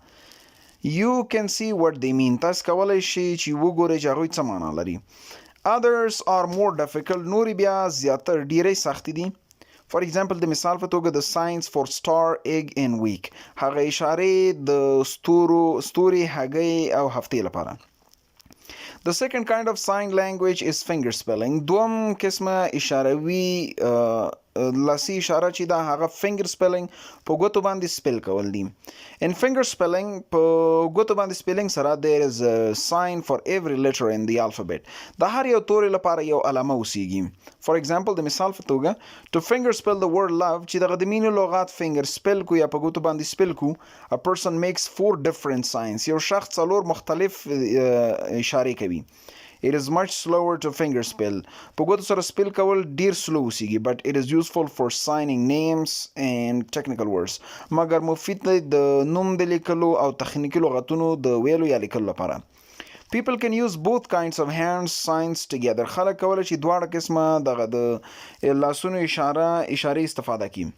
You can see what they mean. تاسو کولی شئ چې وګورئ چې هغوی څه معنا لري. Others are more difficult. نورې بیا زیاتر ډېرې سختې دي. For example، د مثال په توګه the signs for star, egg and week. هغه اشارې د ستوري، هګۍ او هفتې لپاره. The second kind of sign language is finger spelling. دوم قسمه اشاروي لاسي اشاره چې دا هغه finger spelling په ګوتو باندې سپیل کول دي. In finger spelling په ګوتو باندې spelling سره there is a sign for every letter in the alphabet. د هر یو توري لپاره یو علامه اوسیږي. For example د مثال په توګه to finger spell the word love چې دغه د مینې لغات finger spell کو یا په ګوتو باندې spell کو a person makes 4 different signs. یو شخص څلور مختلف اشارې کوي. It is much slower to finger spell. په ګوتو سره spell کول ډیر سلو اوسیږي but it is useful for signing names and technical words. مګر مفید دی د نوم د لیکلو او تخنیکي لغتونو د ویلو یا لیکلو لپاره. People can use both kinds of hand signs together. خلک کولی شي دواړه قسمه دغه د لاسونو اشارې استفاده کړي.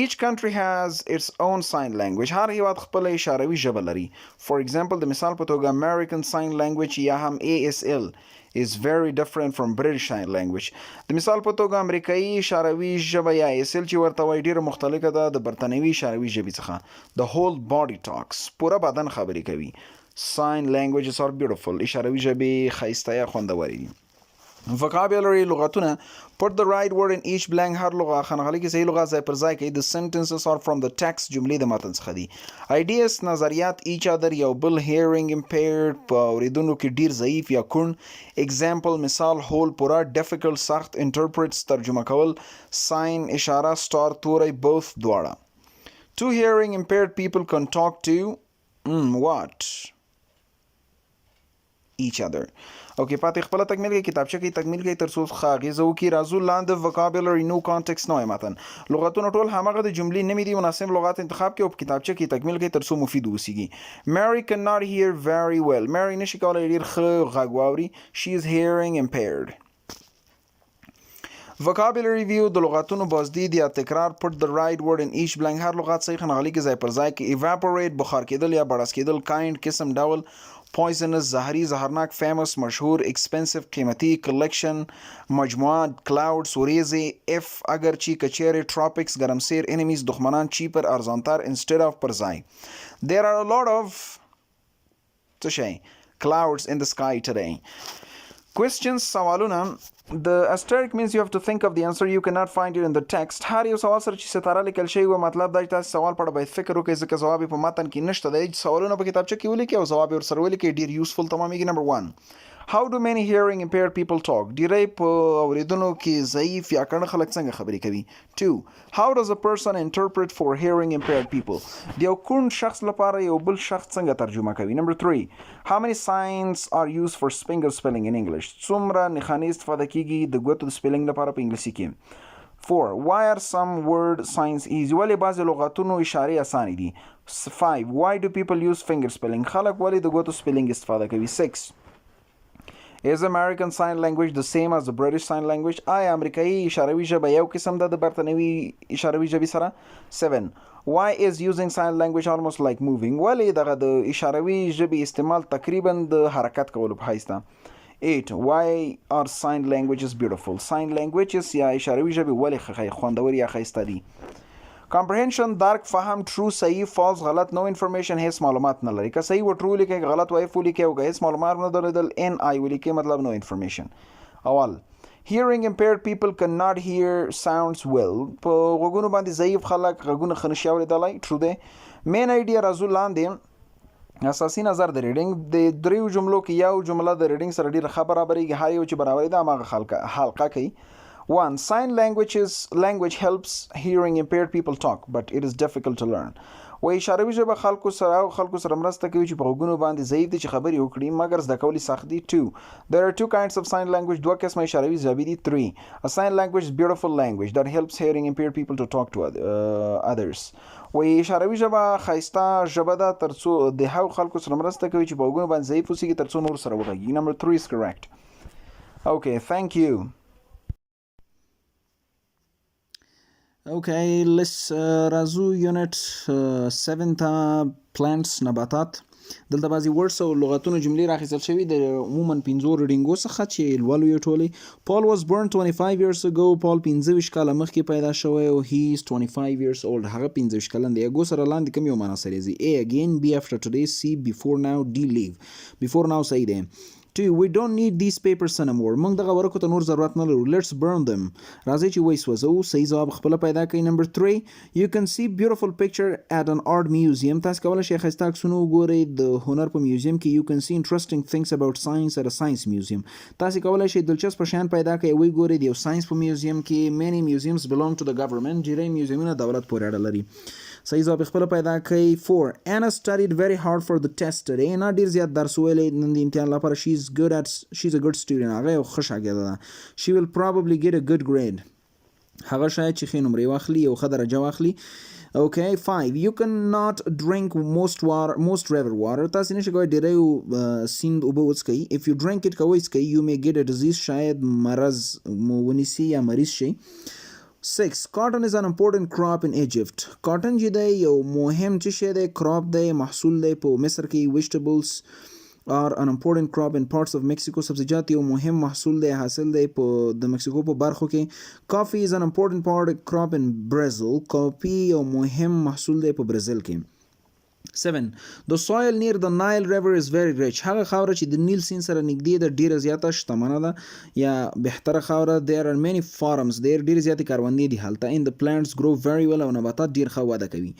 Each country has its own sign language. هر هیواد خپل اشاروي ژبه لري. For example د مثال په توګه American Sign Language یا هم ASL is very different from British Sign Language. د مثال په توګه امریکایي اشاروي ژبه یا ASL چې ورته وایي ډیره مختلفه ده د برتانوي اشاروي ژبې څخه. The whole body talks. پوره بدن خبرې کوي. Sign languages are beautiful. اشاروي ژبې ښایسته یا خوندورې دي. Vocabulary لغتونه put the right word in each blank. هر لغه خانغلي کې صحیح لغت ځای پر ځای کوي. The sentences are from the text. جملې د متن څخه دي. Ideas نظریات each other یو بل hearing impaired په اوریدونکو کې ډیر ضعیف یا کون. Example مثال whole پورا difficult سخت interprets ترجمه کول sign اشاره star توری both دواړه. Two hearing impaired people can talk to what each other. اوکې پاتې خپل تکمیل کې کتابچه کې تکمیل کې تر څو خاغیزه وکي راځو لاندې vocabulary نو کانټکست نوې متن لغتونه ټول همغه د جملې نمې دي مناسب لغات انتخاب کې او کتابچه کې تکمیل کې تر څو مفید وسیږي. Mary cannot hear very well. Mary نشي کولای ډیر ښه غږ واوري. She is hearing impaired. Vocabulary review د لغاتونو بازدید یا تکرار put the right word in each blank. هر لغت صحیح خنغلي کې ځای پر ځای کې evaporate بخار کېدل یا بړاس کېدل kind قسم ډول poisonous زهري زهرناک famous مشهور expensive قیمتي collection مجموعه clouds وریځې if اگر چی کچېرې tropics ګرمسیر enemies دښمنان cheaper ارزانتر instead of پر ځای. There are a lot of څه شی clouds in the sky today. Questions سوالونه The asterisk means you have to think of the answer. You cannot find it in the text. هر یو سوال سره چې ستاره لیکل شوی و مطلب دا چې تاسو سوال په اړه باید فکر وکړئ ځکه ځواب په متن کې نشته دی. سوالونه په کتابچه کې ولیکئ او ځواب یې ورسره ولیکئ. ډیر یوزفل تمامېږي. Number 1 How do many hearing impaired people talk? ډیری په اوریدونو کې ضعیف یا کڼ خلک څنګه خبرې کوي. 2 How does a person interpret for hearing impaired people? د یو کڼ شخص لپاره یو بل شخص څنګه ترجمه کوي. Number 3 How many signs are used for finger spelling in English? څومره نښانې استفاده کیږي د ګوتو د سپیلنګ لپاره په انګلیسي کې. 4 Why are some word signs easy? ولې بعضې لغتونو اشارې اسانې دي. 5 Why do people use finger spelling? خلک ولې د ګوتو سپیلنګ استفاده کوي. 6 Is American Sign Language the same as the British Sign Language? آیا امریکایي اشاروي ژبه یو قسم ده د برتانوي اشاروي ژبې سره. 7 Why is using sign language almost like moving? ولې دغه د اشاروي ژبې استعمال تقریبا د حرکت کولو په حیث ده. 8 Why are sign languages beautiful? Sign languages یا اشاروي ژبې ولې خوندور یا ښایسته دي. Comprehension درک فهم true صحیح false غلط no information هیڅ معلومات نه لري. که صحیح و true لیکئ غلط و if ولیکئ او که هیڅ معلومات نه درلودل NI ولیکئ مطلب no information. اول Hearing impaired people cannot hear sounds well. په غوږونو باندې ضعیف خلک غږونه ښه نشي اورېدلی. True دی. Main idea راځو لاندې اساسي نظر د ریډینګ د دریو جملو کې یو جمله د ریډینګ سره ډېره ښه برابرېږي. هر یو چې برابرې ده هماغه حلقه کوي. 1 Sign language helps hearing impaired people talk but it is difficult to learn. و اشاروي ژبه خلکو سره مرسته کوي چې په غوږونو باندې ضعیف دي چې خبرې وکړي مګر زده کول سخت دي. 2 There are 2 kinds of sign language. دوه قسمه اشاروي ژبې دي. 3 A sign language is beautiful language that helps hearing impaired people to talk to others. و اشاروي ژبه ښایسته ژبه ده تر څو د هغو خلکو سره مرسته کوي چې په غوږونو باندې ضعیف اوسېږي تر څو نور سره وغږیږي. Number 3 is correct. Okay, thank you. Okay, let's راځو یونټ 7 ته plants نباتات. دلته بعضې words او لغتونه جملې راخیستل شوي د عموما 5 ریډینګو څخه چې لولو یې ټولې. Paul was born 25 years ago. Paul 25 کاله مخکې پیدا شوی او he is 25 years old. هغه 25 کلن دی. اګو سره لاندې کوم یو معنا سره ځي. A again, B after today, C before now, D leave. Before now صحیح دی. 2 we don't need these papers anymore موږ دغه ورقو ته نور ضرورت نه لرو let's burn them راځئ چې وسوځو صحیح ځواب خپل پیدا کړئ number 3 you can see beautiful picture at an art museum تاسو کولای شئ ښایسته عکسونه وګورئ د هنر په میوزیم کې you can see interesting things about science at a science museum تاسو کولای شئ دلچسپ شیان پیدا کړئ وی ګورئ د یو ساينس په میوزیم کې many museums belong to the government ډیری میوزیمونه دولت پورې اړه لري صحیح ځواب خپل پیدا کړئ 4 Anna studied very hard for the test today انا ډیر زیات درس ویلې نن د امتحان لپاره she's a good student هغه یو ښه شاګرده ده she will probably get a good grade هغه شاید چې ښې نمرې واخلي یو ښه درجه واخلي Okay, 5. You cannot drink most river water. تاسو نشئ کولی ډیری سیند اوبه وڅښئ. If you drink it کوی څښئ you may get a disease شاید مرض مو ونیسي یا مریض شئ. 6. Cotton is an important crop in Egypt. Cotton چې دی یو مهم څه شی دی crop دی محصول دی په مصر کې vegetables are an important crop in parts of Mexico. سبزیجات یو مهم محصول دی حاصل دی په د مکسیکو په برخو کې. Coffee is an important crop in Brazil. کافی یو مهم محصول دی په برازیل کې. 7. The soil near the Nile River is very rich. هغه خاوره چې د نیل سیند سره نږدې ده ډیره زیاته شتمنه ده یا بهتره خاوره. There are many farms there. ډیرې زیاتې کروندې دي هلته. And the plants grow very well او نباتات ډیر ښه وده کوي.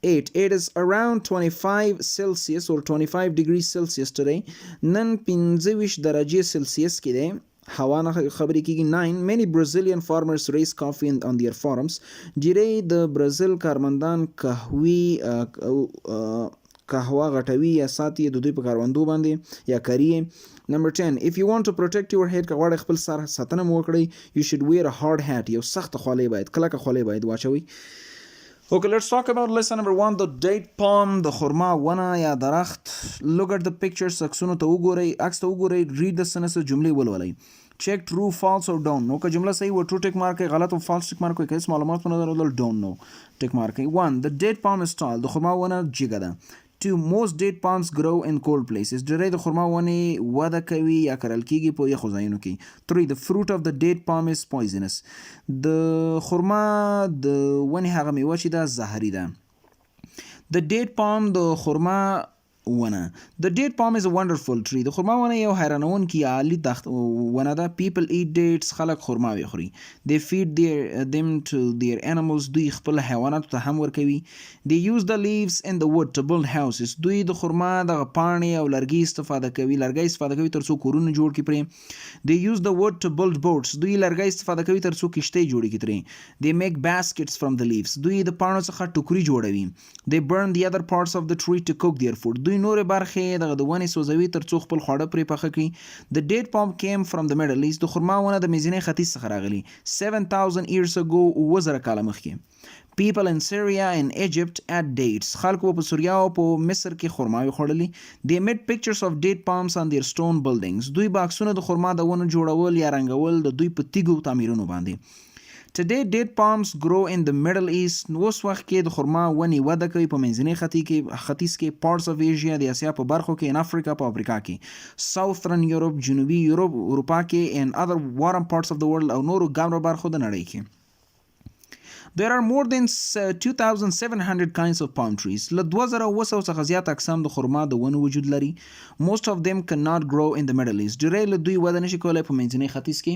8. It is around 25 Celsius or 25 degrees Celsius today. نن 25 درجه سلسیس کې دی هوا نه خبرې کېږي. 9. Many Brazilian farmers raise coffee on their farms. ډیری د برازیل کارمندان قهوه غټوي یا ساتي د دوی په کاروندو باندې یا کري. Number 10. If you want to protect your head که غواړئ خپل سر ساتنه مو وکړئ you should wear a hard hat. یو سخت خولۍ باید کلکه خولۍ باید واچوئ. Okay, let's talk about lesson number 1, the date palm, د خرما ونه یا درخت. Look at the pictures, عکسونو ته وګورئ، عکس ته وګورئ، read the sentences، جملې ولولئ. Check true, false or don't. نو که جمله صحیح و true tick mark کړئ، غلط و false tick mark کړئ، که هیڅ معلومات ونه درلودل don't know tick mark کړئ. 1. The date palm is tall. د خرما ونه جګه ده. 2. Most date palms grow in cold places. ډیری د خرما ونې وده کوي یا کرل کیږي په یخو ځایونو کې. 3. The fruit of the date palm is poisonous. د خرما د ونې هغه میوه چې ده زهري ده. The date palm د خرما ونه. The date palm is a wonderful tree. د خرما ونه یو حیرانونکې عالی ونه ده. People eat dates. خلک خرماوې خوري. They feed them to their animals. دوی خپل حیواناتو ته هم ورکوي. They use the leaves and the wood to build houses. دوی د خرما دغه پاڼې او لرګي استفاده کوي تر څو کورونه جوړ کړي پرې. They use the wood to build boats. دوی لرګي استفاده کوي تر څو کشتۍ جوړې کړي ترې. They make baskets from the leaves. دوی د پاڼو څخه ټوکري جوړوي. They burn the other parts of the tree to cook their food. دوی نورې برخې دغه د ونې سوځوي تر څو خپل خواړه پرې پخه کړي. The date palm came from the Middle East. د خرما ونه د منځني ختیځ څخه راغلي. 7,000 years ago 7,000 کاله مخکې. People in Syria and Egypt ate dates. خلکو په سوریا او په مصر کې خرماوې خوړلې. They made pictures of date palms on their stone buildings. دوی باکسونه د خرما د ونو جوړول یا رنګول د دوی په تیږو تعمیرونو باندې. Today date palms grow in the Middle East. اوس وخت کې د خرما ونې وده کوي په منځني ختیځ کې parts of Asia د اسیا په برخو کې in Africa په افریقا کې Southern Europe جنوبي یورپ اروپا کې and other warm parts of the world او نورو ګرمو برخو د نړۍ کې. There are more than 2,700 kinds of palm trees. له 2,700 څخه زیات اقسام د خرما د ونو وجود لري. Most of them cannot grow in the Middle East. ډیری له دوی وده نشي کولی په منځني ختیځ کې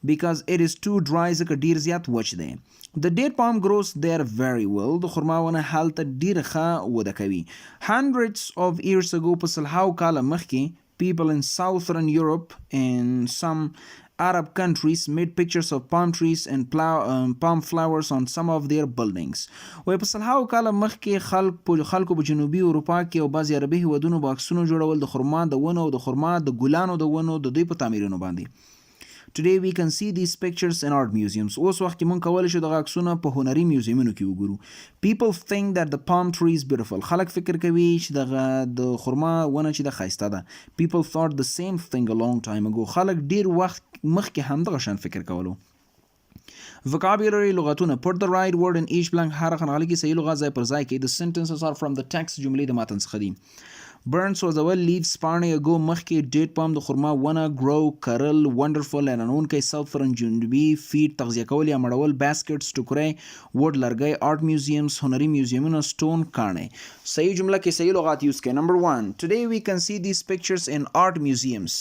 because it is too dry ځکه ډیر زیات وچ دی. The date palm grows there very well. د خرما ونه هلته ډیر ښه وده کوي. Hundreds of years ago په سلهاو کاله مخکې people in Southern Europe and some Arab countries made pictures of palm trees and palm flowers on some of their buildings. وای په سلهاو کاله مخکې خلکو په جنوبي اروپا کې او بعضې عربي هیوادونو به عکسونه جوړول د خرما د ونو او د خرما د ګلانو د ونو د دوی په تعمیرونو باندې. Today we can see these pictures in art museums. اوس وخت کې مونږ کولی شو دغه عکسونه په هنري میوزیمونو کې وګورو. People think that the palm tree is beautiful. خلک فکر کوي چې دغه د خرما ونه چې د ښایسته ده. People thought the same thing a long time ago. خلک ډیر وخت مخکې هم دغه شان فکر کولو. Vocabulary لغتونه. Put the right word in each blank. هر خانغالي کې صحیح لغت ځای پر ځای کې. The sentences are from the text. جملې د متن څخه دي. burn سوځول leaves پاڼې اګو مخکې date palm د خرما ونه grow کرل wonderful اعلانونکی south for جنوبي feed تغذیه کول یا مړول baskets ټوکرۍ wood لرګی art museums هنري میوزیمونه stone کاڼي. صحیح جمله کې صحیح لغات یوز کړئ. Number 1 today we can see these pictures in art museums.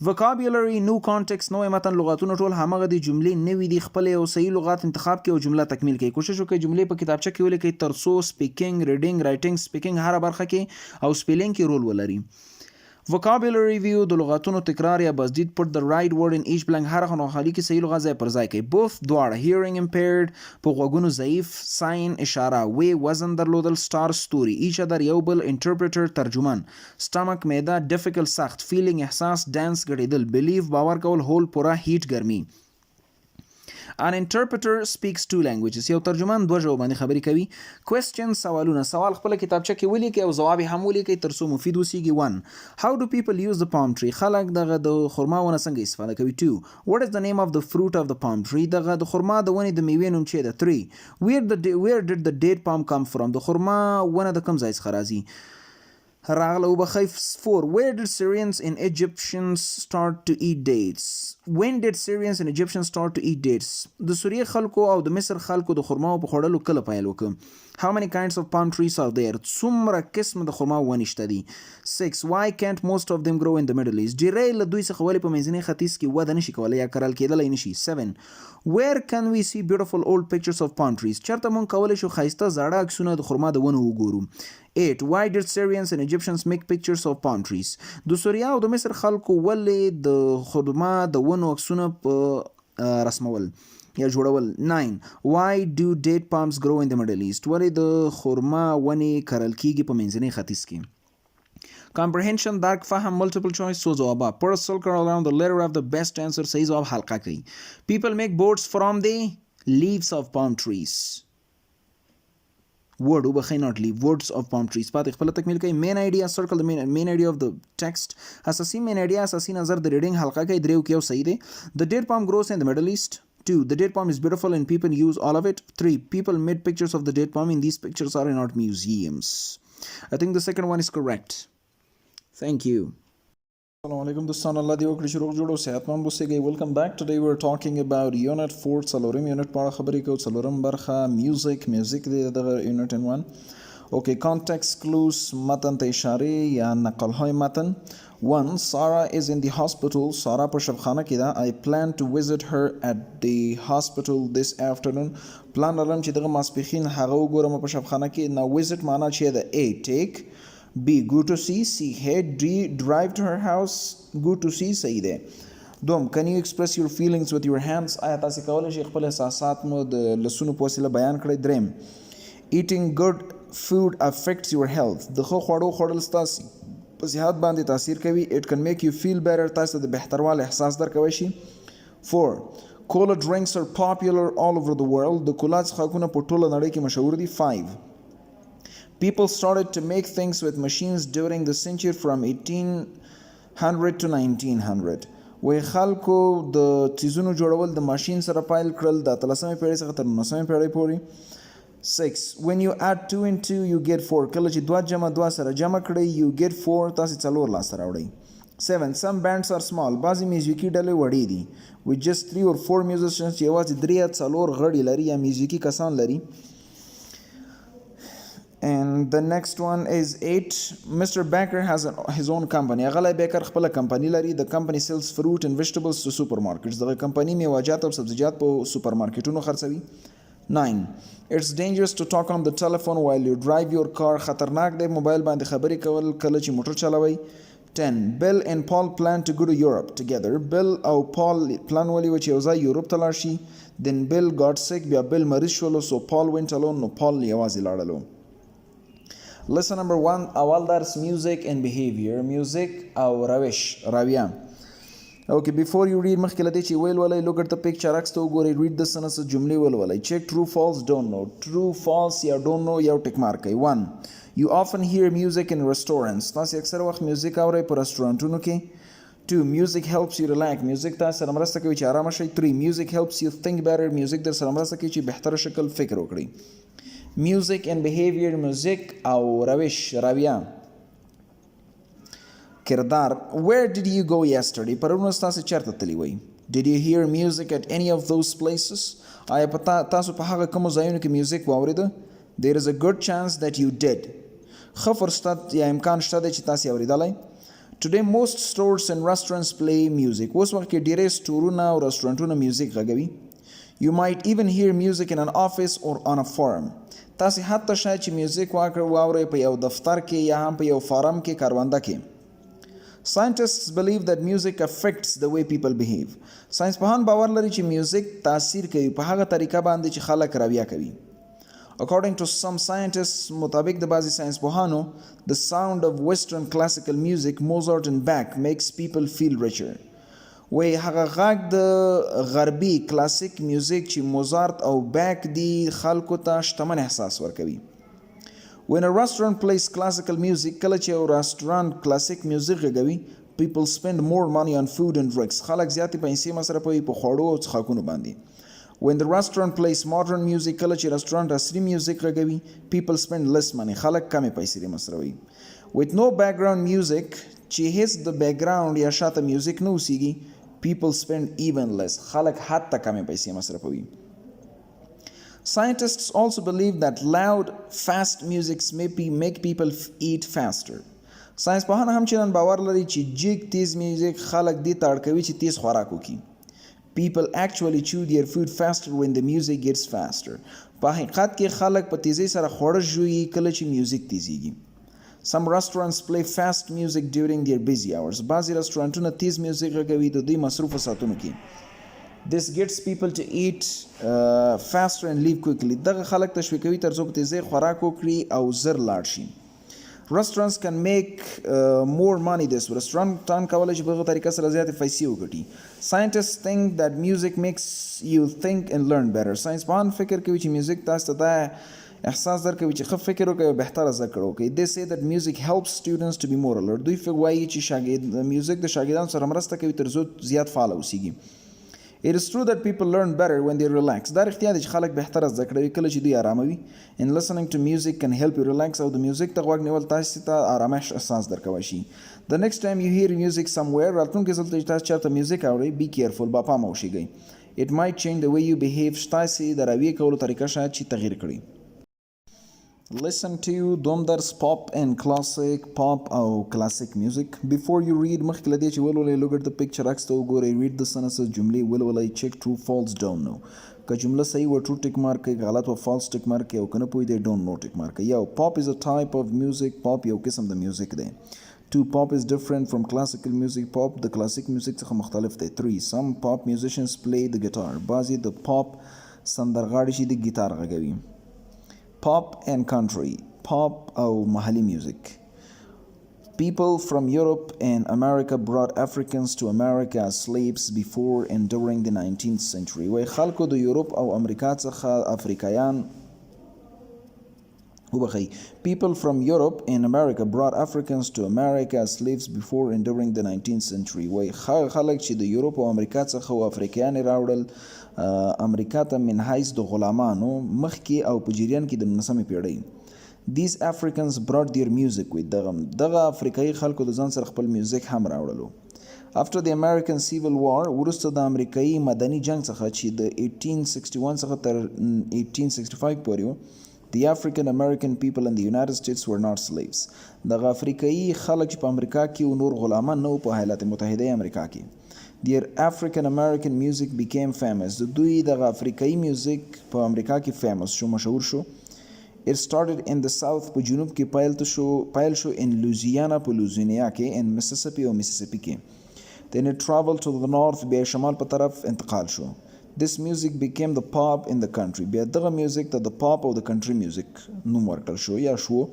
vocabulary new context نوې متن لغاتونه ټول همغه دي جملې نوې دي خپل یو صحیح لغات انتخاب کړئ او جمله تکمیل کړئ. کوشش وکړئ جملې په کتابچه کې ولیکئ تر څو speaking reading writing speaking هر برخه کې او spelling کې رول ولري. vocabulary review د لغاتونو تکرار یا بزدید put the right word in each blank هر خانه خالی کې صحیح لغات ځای پر ځای کړئ. both دواړه hearing impaired په غوږونو ضعیف sign اشاره way وزن درلودل star ستوري each other یو بل interpreter ترجمان stomach معده difficult سخت feeling احساس dance ګډېدل believe باور کول hold پوره heat ګرمي. An interpreter speaks two languages یو ترجمان دوه ژبو باندې خبرې کوي. question سوالونه سوال خپل کتابچه کې ولیکئ او ځواب هم ولیکئ تر څو مفید وسیږي. 1 how do people use the palm tree خلک دغه د خرما ونه څنګه استفاده کوي. 2 what is the name of the fruit of the palm tree دغه د خرما د ونې د میوې نوم څه ده. 3 where did the date palm come from د خرما ونه د کوم ځای څخه راځي. راغله وبخی. 4 where did Syrians and Egyptians start to eat dates when did Syrians and Egyptians start to eat dates د سوریې خلکو او د مصر خلکو د خرماو په خوړلو کله پیل وکړ. how many kinds of palm trees are there څومره قسم د خرما ونې شته دي. 6 why can't most of them grow in the Middle East ډیری له دوی څخه ولې په منځني ختیځ کې وده نشي کولی یا کرل کېدلی نشي. 7 where can we see beautiful old pictures of palm trees چېرته مونږ کولی شو ښایسته زاړه عکسونه د خرما د ونو وګورو. 8 why did Syrians and Egyptians make pictures of palm trees د سوریا او د مصر خلکو ولې د خرما د ونو عکسونه په رسمول یا جوړول. 9 why do date palms grow in the Middle East ولې د خرما ونې کرل کیږي په منځني ختیځ کې. comprehension درک فهم multiple choice څو ځوابات put a circle around the letter of the best answer صحیح ځواب حلقه کوي. people make boats from the leaves of palm trees word وبخی not leave words of palm trees پاتې خپل تکمیل کوي. main idea circle the main idea of the text اساسي main idea اساسي نظر د reading حلقه کوي. دریو کې یو صحیح دی. the date palm grows in the Middle East. 2 the date palm is beautiful and people use all of it. 3 people made pictures of the date palm and these pictures are in art museums. I think the second one is correct. Thank you. السلام علیکم دوستان الله دې وکړي چې روغ جوړ او صحتمند اوسئ. welcome back. Today we're talking about unit 4 څلورم یونټ په اړه خبرې کوو. څلورم برخه میوزیک دی دغه یونټ 1. okay context clues متن ته اشارې یا نقل‌های متن. 1 Sarah is in the hospital سارا په شفخانه کې ده. I plan to visit her at the hospital this afternoon پلان لرم چې دغه ماسپښین هغه وګورم په شفخانه کې. now visit معنا چې ده A take B go to see C head D drive to her house go to see صحیح دی. دوم can you express your feelings with your hands آیا تاسو کولی شئ خپل احساسات مو د لاسونو په وسیله بیان کړئ. دریم eating good food affects your health د ښه خوړو خوړل ستاسو په صحت باندې تاثیر کوي. it can make you feel better تاسو د بهتروالی احساس درکوی شي. 4 cola drinks are popular all over the world د کولا څښاکونه په ټوله نړۍ کې مشهور دي. 5 people started to make things with machines during the century from 1800 to 1900 وی خلکو د چیزونو جوړول د ماشین سره پیل کړل د 13مې پیړۍ څخه تر 19مې پیړۍ پورې. 6 when you add 2 and 2 you get 4 کله چې 2 جمع 2 سره جمع کړئ you get 4 تاسو 4 لاسته راوړئ. 7 some bands are small بعضې میوزیکي ډلې وړې دي with just 3 or 4 musicians چې یوازې 3 یا 4 غړي لري یا میوزیکي کسان لري. and the next one is 8 Mr. Baker has his own company غلی بیکر خپل کمپنی لري. the company sells fruit and vegetables to supermarkets دغه کمپنی میوه‌جات او سبزیجات په سوپرمارکیټونو خرڅوي. 9 it's dangerous to talk on the telephone while you drive your car خطرناک دی موبایل باندې خبرې کول کله چې موټر چلوئ. 10 Bill and Paul plan to go to Europe together Bill او Paul پلان ولې و چې یو ځای یورپ ته لاړ شي. then Bill got sick بیا Bill مریض شولو so Paul went alone نو Paul یوازې لاړلو. lesson number 1 اول درس music and behavior music او روش رویه. okay before you read مخکې له دې چې ویل ولئ look at the picture عکس ته وګورئ read the sentence جملې ولولئ. check true false don't know true false یا don't know یو ټک مارک کړئ. 1 you often hear music in restaurants تاسو اکثر وخت میوزیک اورئ په رستورانټونو کې. 2 music helps you relax میوزیک تاسو سره مرسته کوي چې آرامه شئ. 3 music helps you think better میوزیک در سره مرسته کوي چې بهتره شکل فکر وکړئ. music and behavior music او روش رویه. کردار where did you go yesterday پرون تاسو چیرته تللی وئ did you hear music at any of those places آیا تاسو په هغه کومو ځایونو کې میوزیک واوریده there is a good chance that you did ښه فرصت یا امکان شته دی چې تاسو یې اوریدلی Today most stores and restaurants play music. اوس وخت کې ډیری سټورونه او رستورانټونه میوزیک غږوي. You might even hear music in an office or on a farm. تاسو حتی شاید چې میوزیک واورئ په یو دفتر کې یا هم په یو فارم کې کارونده کې. Scientists believe that music affects the way people behave. ساینسپوهان باور لري چې میوزیک تاثیر کوي په هغه طریقه باندې چې خلک رویه کوي. According to some scientists, مطابق د بعضی ساینسپوهانو, the sound of Western classical music, Mozart and Bach, makes people feel richer. وی هغه غږ د غربي کلاسیک میوزیک چې موزارت او بیک دی خلکو ته شتمن احساس ورکوي. When a restaurant plays classical music, کله چې یو رستورانت کلاسیک میوزیک غږوي, people spend more money on food and drinks. خلک زیاتې پیسې مصرفوي په خوړو او څښاکونو باندې. When the restaurant plays modern music, کله چې رستورانت عصري میوزیک غږوي, people spend less money. خلک کمې پیسې مصرفوي. With no background music, چې هیڅ د بیکګراوند یا شاته میوزیک نه اوسیږي, people spend even less. خلک حتی کمې پیسې مصرفوي. Scientists also believe that loud, fast music make people eat faster. ساینسپوهان هم چنان باور لري چې جګ تیز میوزیک خلک دې ته اړ کوي چې تیز خوراک وکړي. People actually chew their food faster when the music gets faster. په حقیقت کې خلک په تیزی سره خواړه ژوي کله چې میوزیک تیزیږي. Some restaurants play fast music during their busy hours. بعضی رستورانټونه تیز میوزیک غږوي د دوی مصروفه ساعتونو کې. This gets people to eat faster and leave quickly. دغه خلک تشویق کوي تر څو په تیزی خوراک وکړي او زر لاړ شي. Restaurants can make more money this way. رستورانټان کولی شي په هغه طریقه سره زیاتې پیسې وګټي. Scientists think that music makes you think and learn better. ساینسپوهان فکر کوي چې میوزیک تاسو ته دا احساس درکوي چې ښه فکر وکړئ او بهتره زده کړه وکړئ. They say that music helps students to be more alert. دوی وایي چې میوزیک د شاګردانو سره مرسته کوي تر څو زیات فعاله اوسیږي. It is true that people learn better when they relax. دا رښتیا دی چې خلک بهتره زده کړه کله چې دوی ارامه وي. And listening to music can help you relax. او د میوزیک ته غوږ نیول تاسو ته آرامش احساس درکوي شي. The next time you hear music somewhere, راتلونکي ځل چې تاسو چېرته میوزیک اورئ, be careful. با پامه اوسئ. It might change the way you behave. تاسې د رویې کولو طریقه شاید چې تغییر کړي. Listen to دوم درس pop and classic pop او classic music. Before you read مخکې له دې چې ولولئ look at the picture عکس ته وګورئ, read the sentences جملې ولولئ, check true false don't know. که جمله صحیح و true tick mark کړئ, غلط و false tick mark کړئ او که نه پوهېدئ don't know tick mark کړئ. یو pop is a type of music. pop یو قسم د میوزیک دی. 2. Pop is different from classical music. Pop د classic music څخه مختلف دی. 3. Some pop musicians play the guitar. بعضې د pop سندرغاړي چې د ګیتار غږوي. Pop and country. Pop او محلي music. People from Europe and America brought Africans to America as slaves before and during the 19th century. وای خلکو د یورپ او امریکا څخه افریقایان وبخي. People from Europe and America brought Africans to America as slaves before and during the 19th century. وای خلک چې د یورپ او امریکا څخه او افریقایان راوړل امریکا ته من حیث د غلامانو مخکې او په جریان کې د 19مې پیړۍ. These Africans brought their music with دغه افریقایي خلکو د ځان سره خپل میوزیک هم راوړلو. After the American Civil War, وروسته د امریکایي مدني جنگ څخه چې د 1861 څخه تر 1865 پورې و, the African American people in the United States were not slaves. دغه افریقایي خلک چې په امریکا کې نور غلامان نه وو په ایالات متحده امریکا کې. Their African American music became famous. دوی دغه افریقایي میوزیک په امریکا کې famous شو, مشهور شو. It started in the south په جنوب کې پیل شو in Louisiana په لوزینیا کې and Mississippi او Mississippi کې. Then it traveled to the north بیا شمال په طرف انتقال شو. This music became the pop in the country. بیا دغه میوزیک ته the pop او the country music نوم ورکړل شو یا شو.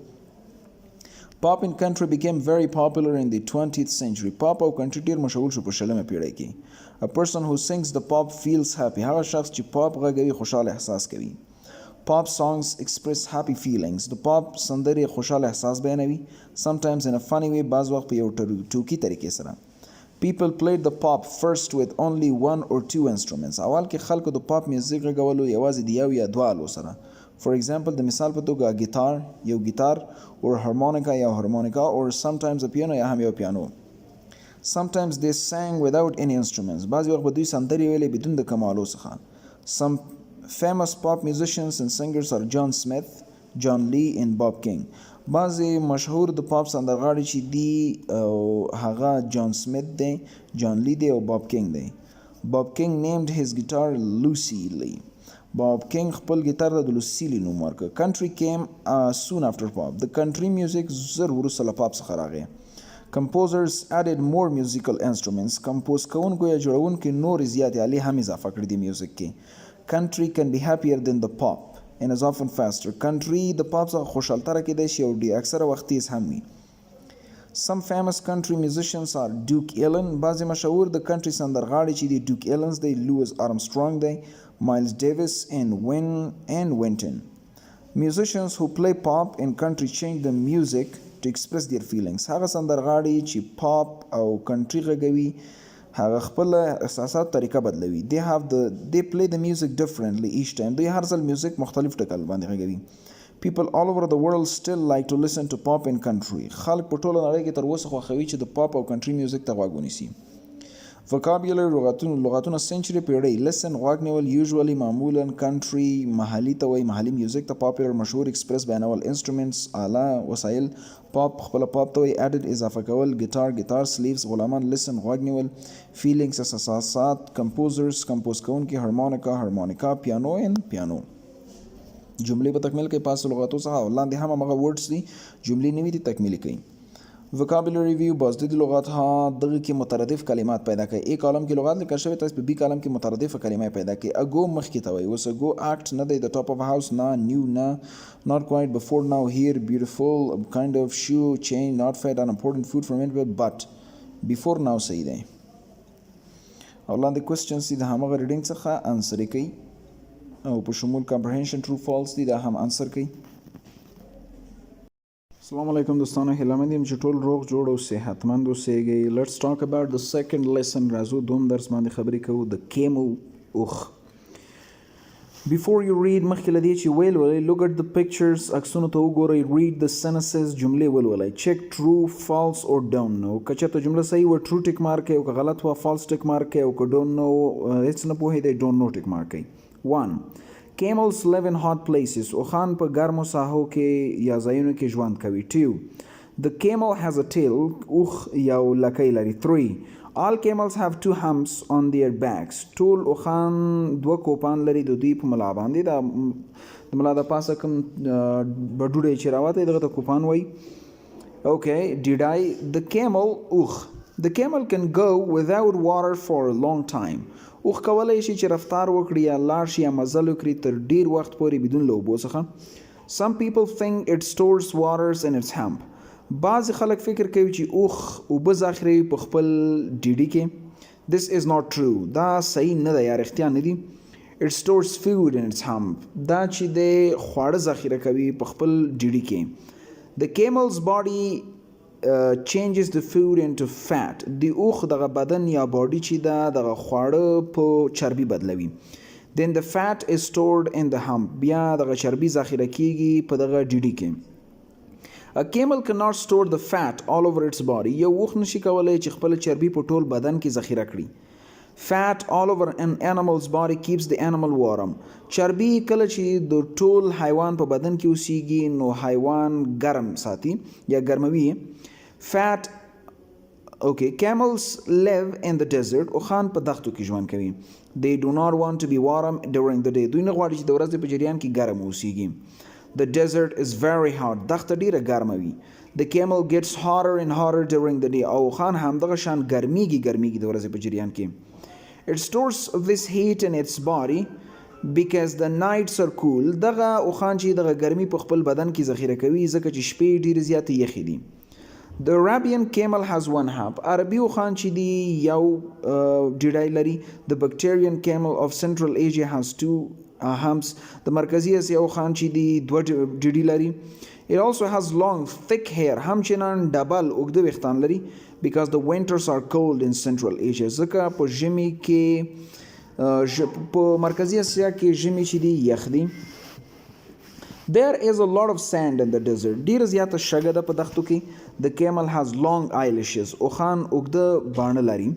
Pop and country became very popular in the 20th century. Pop او country ډیر مشهور شو په 20مې پیړۍ کې. A person who sings the pop feels happy. هغه شخص چې pop غږوي خوشاله احساس کوي. Pop songs express happy feelings. The pop سندرې خوشاله احساس بیانوي. Sometimes in a funny way, بعض وخت په یو ټوکي طریقې سره. People played the pop first with only 1 or 2 instruments. اول کې خلکو د pop میوزیک غږولو یوازې د یو یا دوه آلو سره. For example, د مثال په توګه ګیتار, یو ګیتار, or harmonica یا harmonica, or sometimes a piano یا هم یو پیانو. Sometimes they sang without any instruments. بعضی وخت به دوی سندرې ویلې بدون د کمالو څخه. Some famous pop musicians and singers are John Smith, John Lee and Bob King. بعضی مشهور د پاپ سندرغاړي چې دي هغه جان سمیت دی، جان لی دی او باب کینګ دی. باب کینګ named his guitar Lucy Lee. باب کینګ خپل ګیتار ته د لوسی لی نوم ورکړ. Country came soon after pop. د country music زر وروسته له پاپ څخه راغی. Composers added more musical instruments. کمپوز کوونکو یا جوړونکو نور زیاتې آلې هم اضافه کړې دي میوزیک کې. Country can be happier than the pop and is often faster. Country د پاپ څخه خوشحالتره کېدای شي او ډېر اکثره وخت تیز هم وي. Some famous country musicians are Duke Ellin. بعضې مشهور د country سندرغاړي چې دي Duke Ellins دی، Louis Armstrong دی، Miles Davis and Wynton. Musicians who play pop and country change the music to express their feelings. هغه سندرغاړي چې پاپ او country غږوي هغه خپل احساسات طریقه بدلوي. They play the music differently each time. دوی هر ځل میوزیک مختلف ټکل باندې غږوي. People all over the world still like to listen to pop and country. خلک په ټوله نړۍ کې تر اوسه خوښوي چې د پاپ او country میوزیک ته غوږ ونیسي. Vocabulary لغتونه century پیړۍ. Listen غوږ نیول usually معمولا country محلي ته وایي، محلي میوزیک ته. popular مشهور، express بیانول، instruments آله وسایل، pop خپله pop ته وایي، added اضافه کول، guitar slaves غلامان، listen غوږ نیول، feelings احساسات، composers کمپوز کوونکي، harmonica piano and piano. جملې په تکمیل کې پاس لغاتو څخه او لاندې هم هغه words دي جملې نوي دي تکمیلي کوي. vocabulary view بازدیدی لغات ها دغه کې مترادف کلمات پیدا کوي. ای کالم کې لغات لیکل شوی، تاسو په بی کالم کې مترادف کلمې پیدا کوي. اگو مخکې ته وایي، اوس اگو act نه دی، the top of a house نه، new نه، not quite, before now، here، beautiful، kind of، shoe، chain، not fed، unimportant، food from anywhere، but before now صحیح دی. او لاندې questions دي د همغه reading څخه answer کوي او په شمول comprehension true false دي دا هم answer کوي. السلام علیکم دوستانو، هیله مند یم چې ټول روغ جوړ او صحتمند اوسئ. Let's talk about the second lesson. راځو دوم درس باندې خبرې کوو. The camel اوښ. Before you read مخکې له دې چې ویل ولئ، look at the pictures، عکسونو ته وګورئ. read the sentences، جملې ولولئ. check true false or don't know. که چېرته جمله صحیح وه true ټیک مارک کړئ، او که غلط وه false ټیک مارک کړئ، او که don't know هېڅ نه پوهېدئ don't know ټیک مارک کړئ. 1. Camels live in hot places. اوښان په ګرمو ساحو کې یا ځایونو کې ژوند کوي. 2. The camel has a tail. اوښ یو لکۍ لري. 3. All camels have 2 humps on their backs. ټول اوښان 2 کوپان لري د دوی په ملا باندې. د ملا د پاسه کوم بډوډی چې راوتی دغه ته کوپان وایي. Okay, did I? The camel اوښ. The camel can go without water for a long time. اوښ کولی شي چې رفتار وکړي یا لاړ شي یا مزل وکړي تر ډیر وخت پورې بدون له اوبو څخه. Some people think it stores waters in its hump. بعضې خلک فکر کوي چې اوښ اوبه ذخیروي په خپل ډیډي کې. This is not true. دا صحیح نه ده یا رښتیا نه دي. It stores food in its hump. دا چې دی خواړه ذخیره کوي په خپل ډیډي کې. The camel's body changes the food into fat. د اوښ دغه بدن یا باډي چې ده دغه خواړه په چربي بدلوي. Then the fat is stored in the hump. بیا دغه چربي ذخیره کیږي په دغه ډیډي کې. A camel cannot store the fat all over its body. یو اوښ نشي کولی چې خپل چربي په ټول بدن کې ذخیره کړي. Fat all over an animal's body keeps the animal warm. چربي کله چې د ټول حیوان په بدن کې اوسیږي نو حیوان ګرم ساتي یا ګرموي. Fat Okay, camels live in the desert. اوښان په دښتو کې ژوند کوي. They do not want to be warm during the day. دوی نه غواړي چې د ورځې په جریان کې ګرم اوسیږي. The desert is very hot. دښته ډیره ګرمه وي. The camel gets hotter and hotter during the day. او اوښان همدغه شان ګرمیږي د ورځې په جریان کې. It stores this heat in its body because the nights are cool. دغه اوښان چې دغه ګرمي په خپل بدن کې ذخیره کوي ځکه چې شپې ډیرې زیاتې یخې دي. The Arabian camel has 1 hump. عربي اوښان چې دي یو ډیډی لري. The Bactrian camel of Central Asia has 2 humps. د مرکزي اسیا اوښان چې دي 2 ډیډي لري. It also has long thick hair. همچنان ډبل اوږده ویښتان لري. Because the winters are cold in Central Asia. ځکه په ژمي کې په مرکزي اسیا کې ژمي چې دي یخ دي. There is a lot of sand in the desert. ډیر زیاته شګه ده په دښتو کې. The camel has long eyelashes. اوښان اوږده باڼه لري.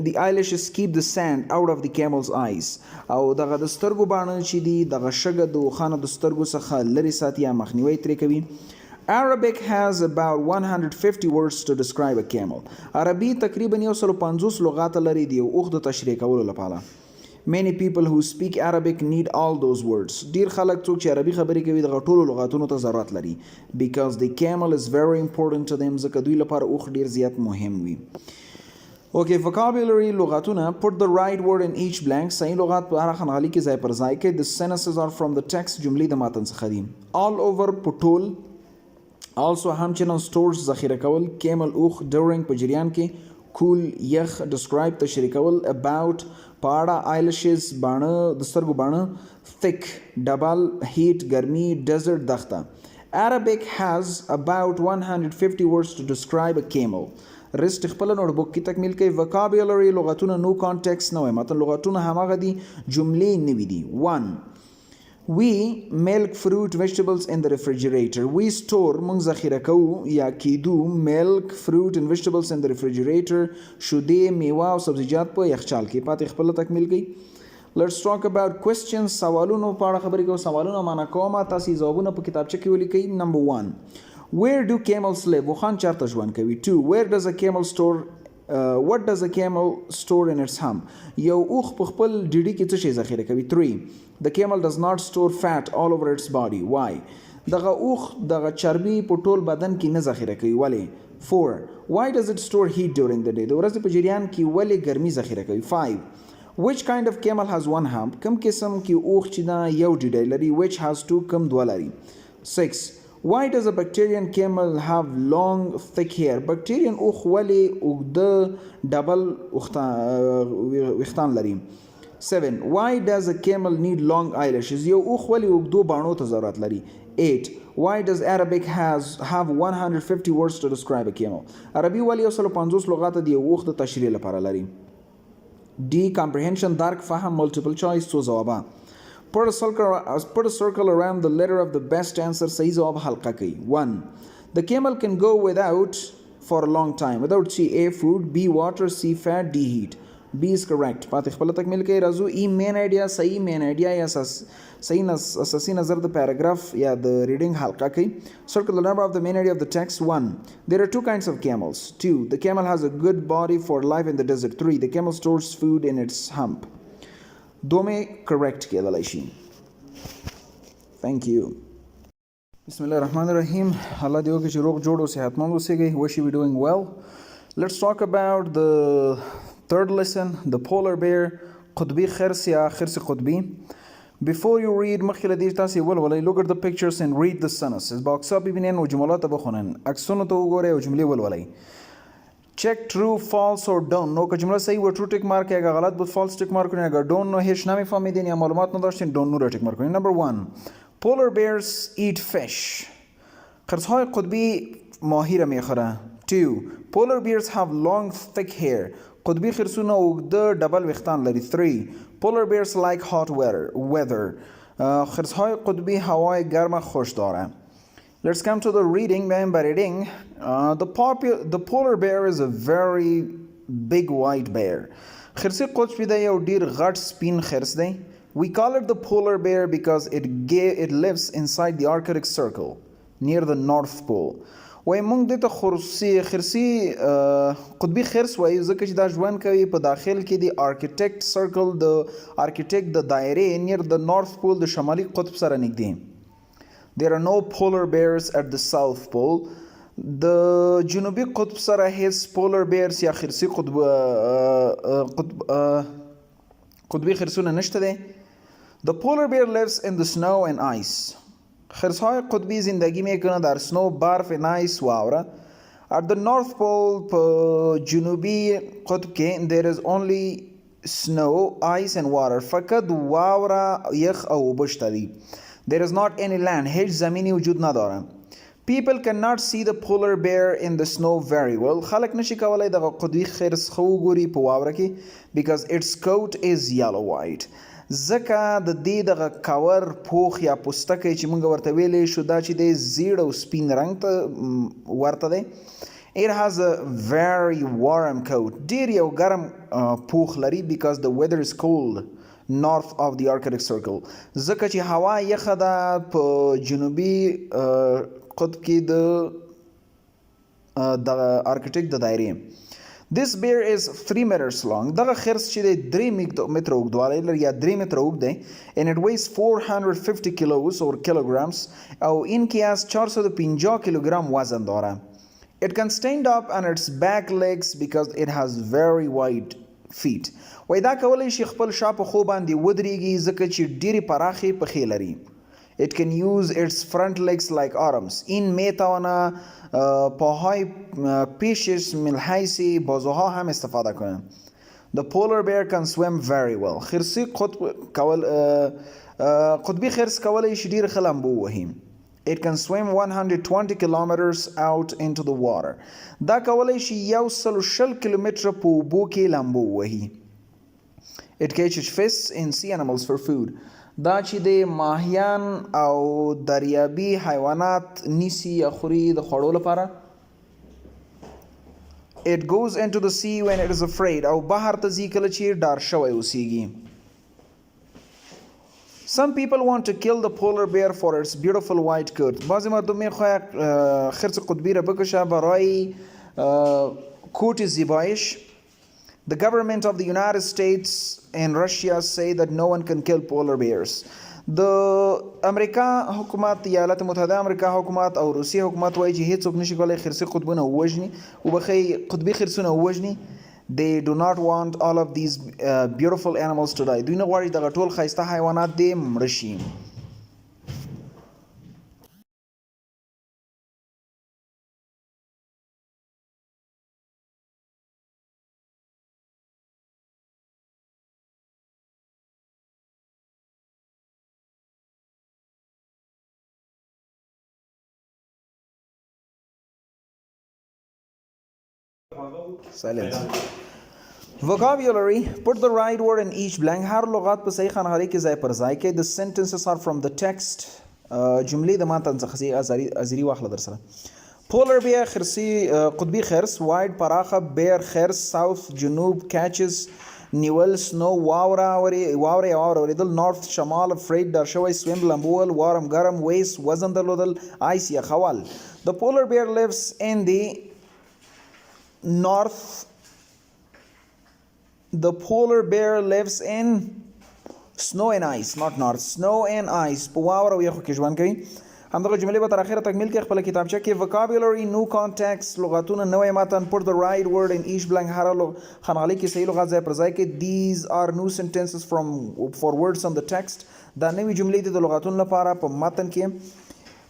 The eyelashes keep the sand out of the camel's eyes. او دغه د سترګو باڼه چې دي دغه شګه د اوښانو د سترګو څخه لرې ساتي یا مخنیوی ترې کوي. Arabic has about 150 words to describe a camel. عربي تقریبا 150 لغات لري د یو اوښ د تشریح کولو لپاره. Many people who speak Arabic need all those words. ډیر خلک څوک چې عربي خبرې کوي دغه ټولو لغاتونو ته ضرورت لري. Because the camel is very important to them. ځکه دوی لپاره اوښ ډیر زیات مهم وي. Okay, vocabulary لغاتونه. Put the right word in each blank. صحیح لغات په هر خانغالي کې ځای پر ځای کړئ. The sentences are from the text. جملې د متن څخه دي. All over په ټول. Also همچنان stores ذخیره کول. Camel اوښ during په جریان کې. Cool یخ describe تشریح کول. About پاړه eyelashes باڼه د سترګو باڼه. Thick ډبل heat ګرمي desert دښته. Arabic has about 150 words to describe a camel. رست خپل نوٹ بک کی تکمیل کوي. vocabulary لغتونه no context نه وای متن لغتونه هماغه دي جملې نوي دي. 1. We milk fruit vegetables in the refrigerator. We store مونږ ذخیره کوو یا کیدو milk fruit and vegetables in the refrigerator. شودې میوه او سبزیجات په یخچال کې. پاتې خپل تکمیل کوي. Let's talk about questions. سوالونو په اړه خبرې کوو. سوالونه معنا کومه تاسو جوابونه په کتابچه کې ولیکئ. Number 1. Where do camels live? وخان چارته ژوند کوي. 2. Where does a camel store what does a camel store in its hump? یو اوښ په خپل ډیډي کې څه شی ذخیره کوي. 3. The camel does not store fat all over its body. Why? دغه اوښ دغه چربي په ټول بدن کې نه ذخیره کوي. ولې؟ 4. Why does it store heat during the day? د ورځې په جریان کې ولې ګرمي ذخیره کوي. 5. Which kind of camel has one hump? کوم قسم کې اوښ چې دا یو ډیډی لري. Which has two کوم دوه لري. 6. Why does a bacterian camel have long thick hair? Bacterian اوښ ولې اوږده ډبل ویښتان لري. 7. Why does a camel need long eyelashes? یو اوښ ولې اوږدو باڼو ته ضرورت لري. 8. Why does Arabic have 150 words to describe a camel? عربي ولې 150 لغات د یو اوښ د تشریح لپاره لري. D. Comprehension درک فهم multiple choice څو ځوابه. Put a circle around the letter of the best answer. صحیح جواب حلقه کوي. 1. The camel can go without for a long time. Without C. A. Food. B. Water. C. Fat. D. Heat. B is correct. پاتې خپل تکمیل کوي. راځو ای مین آیډیا صحیح مین آیډیا یا صحیح اساسي نظر د پیراګراف یا د ریډینګ حلقه کوي. Circle the number of the main idea of the text. 1. There are two kinds of camels. 2. The camel has a good body for life in the desert. 3. The camel stores food in its hump. دومې کریکټ کېدلی شي. Thank you. بسم الله الرحمن الرحیم. الله دې وکړي چې روغ جوړ او صحتمند اوسئ. Wish you be doing well. Let's talk about the third lesson, the polar bear. قطبي خرس یا خرس قطبي. Before you read مخکې له دې تاسې ولولئ. Look at the pictures and read the sentences. با عکسها ببینین و جملات بخونن. عکسونو ته وګورئ او جملې ولولئ. Check true, false or don't. نو که جمله صحیح و true tick mark اگر غلط بود false tick mark کنین. اگر don't نو هیچ نمیفهمیدین یا معلومات نداشتین don't نو را tick mark کنین. Number 1. Polar bears eat fish. خرس‌های قطبی ماهی را میخورن. 2. Polar bears have long thick hair. قطبی خرسونه اوږده ډبل ویښتان لري. 3. Polar bears like hot weather. خرس‌های قطبی هوای گرم خوش دارن. Let's come to the reading. By reading, the polar bear is a very big white bear. خرس قطبی دا یو ډیر غټ سپین خرس دی. We call it the polar bear because it lives inside the Arctic Circle near the North Pole. وای مونږ دې ته خرسي قطبي خرس وایو ځکه چې دا ژوند کوي په داخل کې د Arctic Circle د Arctic د دایرې near the North Pole د شمالي قطب سره نږدې. There are no polar bears at the South Pole. د جنوبي قطب سره هیڅ polar bears یا خرسي قطبي خرسونه نشته دی. The polar bear lives in the snow and ice. خرس‌های قطبی زندگی میکنه در سنو برف نایس واوره. At the North Pole په جنوبی قطب کې there is only snow, ice and water. فقط واوره یخ او اوبه شته دي. There is not any land. هیچ زمینی وجود نداره. People cannot see the polar bear in the snow very well. خلق نشي کولای دغه قطبی خرس خو ګوري په واوره کې because its coat is yellow white. ځکه د دې دغه کور پوخ یا پوستکی چې موږ ورته ویلی شو دا چې دی زیړ او سپین رنګ ته ورته دی. It has a very warm coat. ډیر یو ګرم پوخ لري because the weather is cold north of the Arctic Circle. ځکه چې هوا یخه ده په جنوبي قطب کې د آرکټیک د دایرې. This bear is 3 meters long. دغه خرس چې دی 3 متره اوږدوالی لري یا 3 متره اوږد دی. And it weighs 450 kilos or kilograms او ان کې از 450 کیلوګرام وزن داره. It can stand up on its back legs because it has very wide feet. وای دا کولی شي خپل شا په خو باندې ودرېږي ځکه چې ډېرې پراخې پښې لري. It can use its front legs like arms. این میتواند پاهای پیشش من حیث بازوها هم استفاده کنه. The polar bear can swim very well. خرسی قطبی خرس کولی شي ډېر ښه لامبو ووهي. It can swim 120 kilometers out into the water. دا کولی شي 120 کیلومتره په اوبو کې لامبو ووهي. It catches fish and sea animals for food. دا چې د ماهیان او دریابي حیوانات نیسي یا خوري د خوړو لپاره. It goes into the sea when it is afraid. او بحر ته ځي کله چې ډار شوی اوسیږي. Some people want to kill the polar bear for its beautiful white coat. بعضی مردم میخواهد خرس قطبی را بکشه برای کوت زیبایش. The government of the United States and Russia say that no one can kill polar bears. د امریکا حکومت، ایالات متحده امریکا حکومت او روسیې حکومت وایي چې هیڅوک نشي کولی خرسي قطبونه ووژني وبخښئ قطبي خرسونه ووژني. They do not want all of these beautiful animals to die. دوی نه غواړي دغه ټول ښایسته حیوانات دې مړه شي. Silence. Vocabulary. Put the right word in each blank. هر لغات په صحیح خانه‌خانۍ کې ځای پر ځای کې. The sentences are from the text. جملې د متن څخه ازری واخله در سره. Polar bear خرسي قطبي خرس. Wide پراخه. Bear خرس. South جنوب. Catches نیول. Snow واوره اوریدل. North شمال. Afraid ډار شوی. Swim لامبول. Warm ګرم. Waist وزن درلودل. Ice یخول. The polar bear lives in the north. The polar bear lives in snow and ice, not north. Snow and ice. په واوره او یخو کې ژوند کوي. همدغه جملې به تر اخره تکمیل کړئ خپله کتابچه کې. vocabulary, new context، لغتونه، نوی متن. put the right word in each blank. هر خانه‌خانۍ کې صحیح لغات ځای پر ځای کې. these are new sentences for words on the text. دا نوې جملې دي د لغتونو لپاره په متن کې.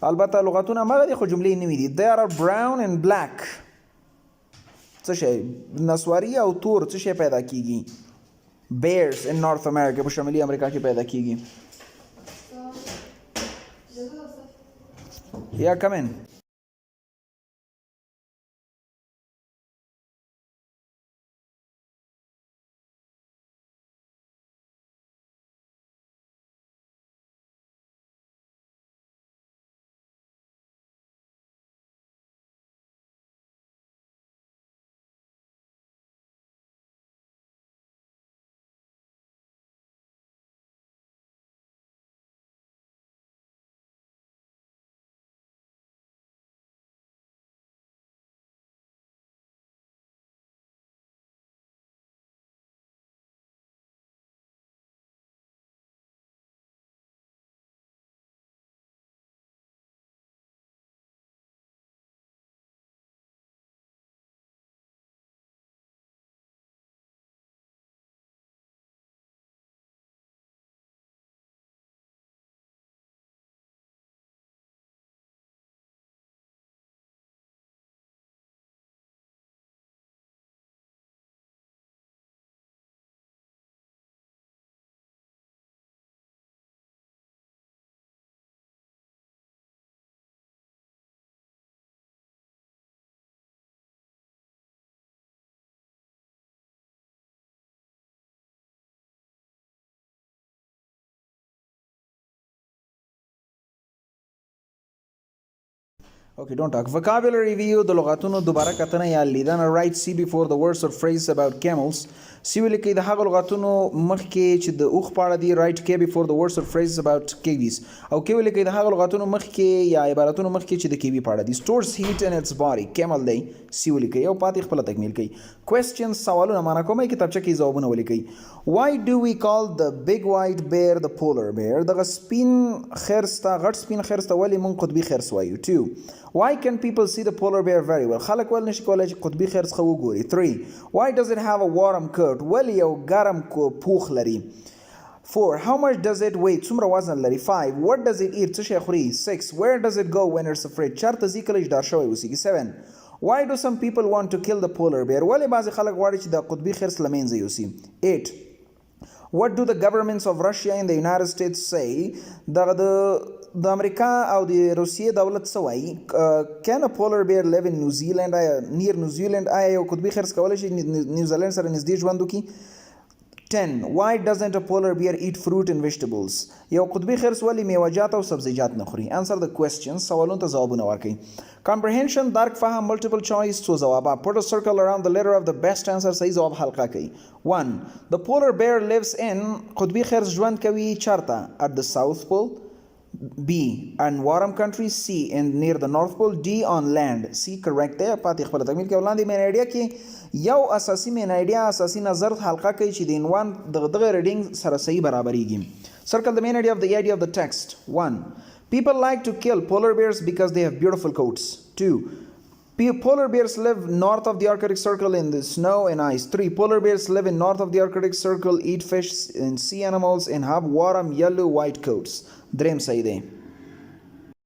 البته لغتونه همغه دي خو جملې نوې دي. there are brown and black. څه شی نسواري او تور څه شی پیدا کیږي. bears in North America په شمالي امریکا کې پیدا کیږي. Yeah, come in. Okay, don't talk. Vocabulary review د لغاتونو دوباره کتنه یا لیدنه. Write C before the words or phrases about camels. C ولیکئ د هغه لغاتونو مخکې چې د اوښ په اړه دي. Write K before the words or phrases about kiwis. او K ولیکئ د هغه لغاتونو مخکې یا عبارتونو مخکې چې د kiwi په اړه دي. Stores heat in its body. Camel دی. C ولیکئ او پاتې خپله تکمیل کړئ. Questions سوالونه معنا کومه کتابچه کې ځوابونه ولیکئ. Why do we call the big white bear the polar bear؟ دغه سپین خرس ته غټ سپین خرس ته ولې موږ قطبي خرس وایو. 2. Why can people see the polar bear very well؟ خلک ولې نشي کولی چې قطبي خرس ښه وګوري. 3. Why does it have a warm coat؟ ولې یو ګرم پوښ لري. 4. How much does it weigh؟ څومره وزن لري. 5. What does it eat؟ څه شی خوري. 6. Where does it go when it's afraid؟ چېرته ځي کله چې ډار شوی اوسېږي. 7. Why do some people want to kill the polar bear؟ ولې بعضې خلک غواړي چې د قطبي خرس له منځه یوسي. 8. What do the governments of Russia and the United States say؟ د امریکا او د روسیې دولت څه وایي. Can a polar bear live in New Zealand؟ near New Zealand آیا یو قطبي خرس کولی شي نیوزیلند سره نږدې ژوند وکړي. 10. Why doesn't a polar bear eat fruit and vegetables؟ یو قطبي خرس ولې میوه‌جات او سبزیجات نه خوري. Answer the questions. سوالونو ته ځوابونه ورکړئ. Comprehension درک فهم multiple choice څو ځوابات. Put a circle around the letter of the best answer. صحیح ځواب حلقه کړئ. 1. The polar bear lives in قطبي خرس ژوند کوي چېرته. At the South Pole. B. And warm country. C. And near the North Pole. D. On land. C. Correct دی. پاتې خپله تکمیل کې وړاندې مین ایډیا کې یو اساسي مین ایډیا اساسي نظر حلقه کوي چې د عنوان دغه ریډینګ سره صحیح برابریږي. Circle the main idea of the text. 1. People like to kill polar bears because they have beautiful coats. 2. Polar bears live north of the Arctic Circle in the snow and ice. 3. Polar bears live in north of the Arctic Circle, eat fish and sea animals, and have warm yellow white coats. دریم صحیح دی.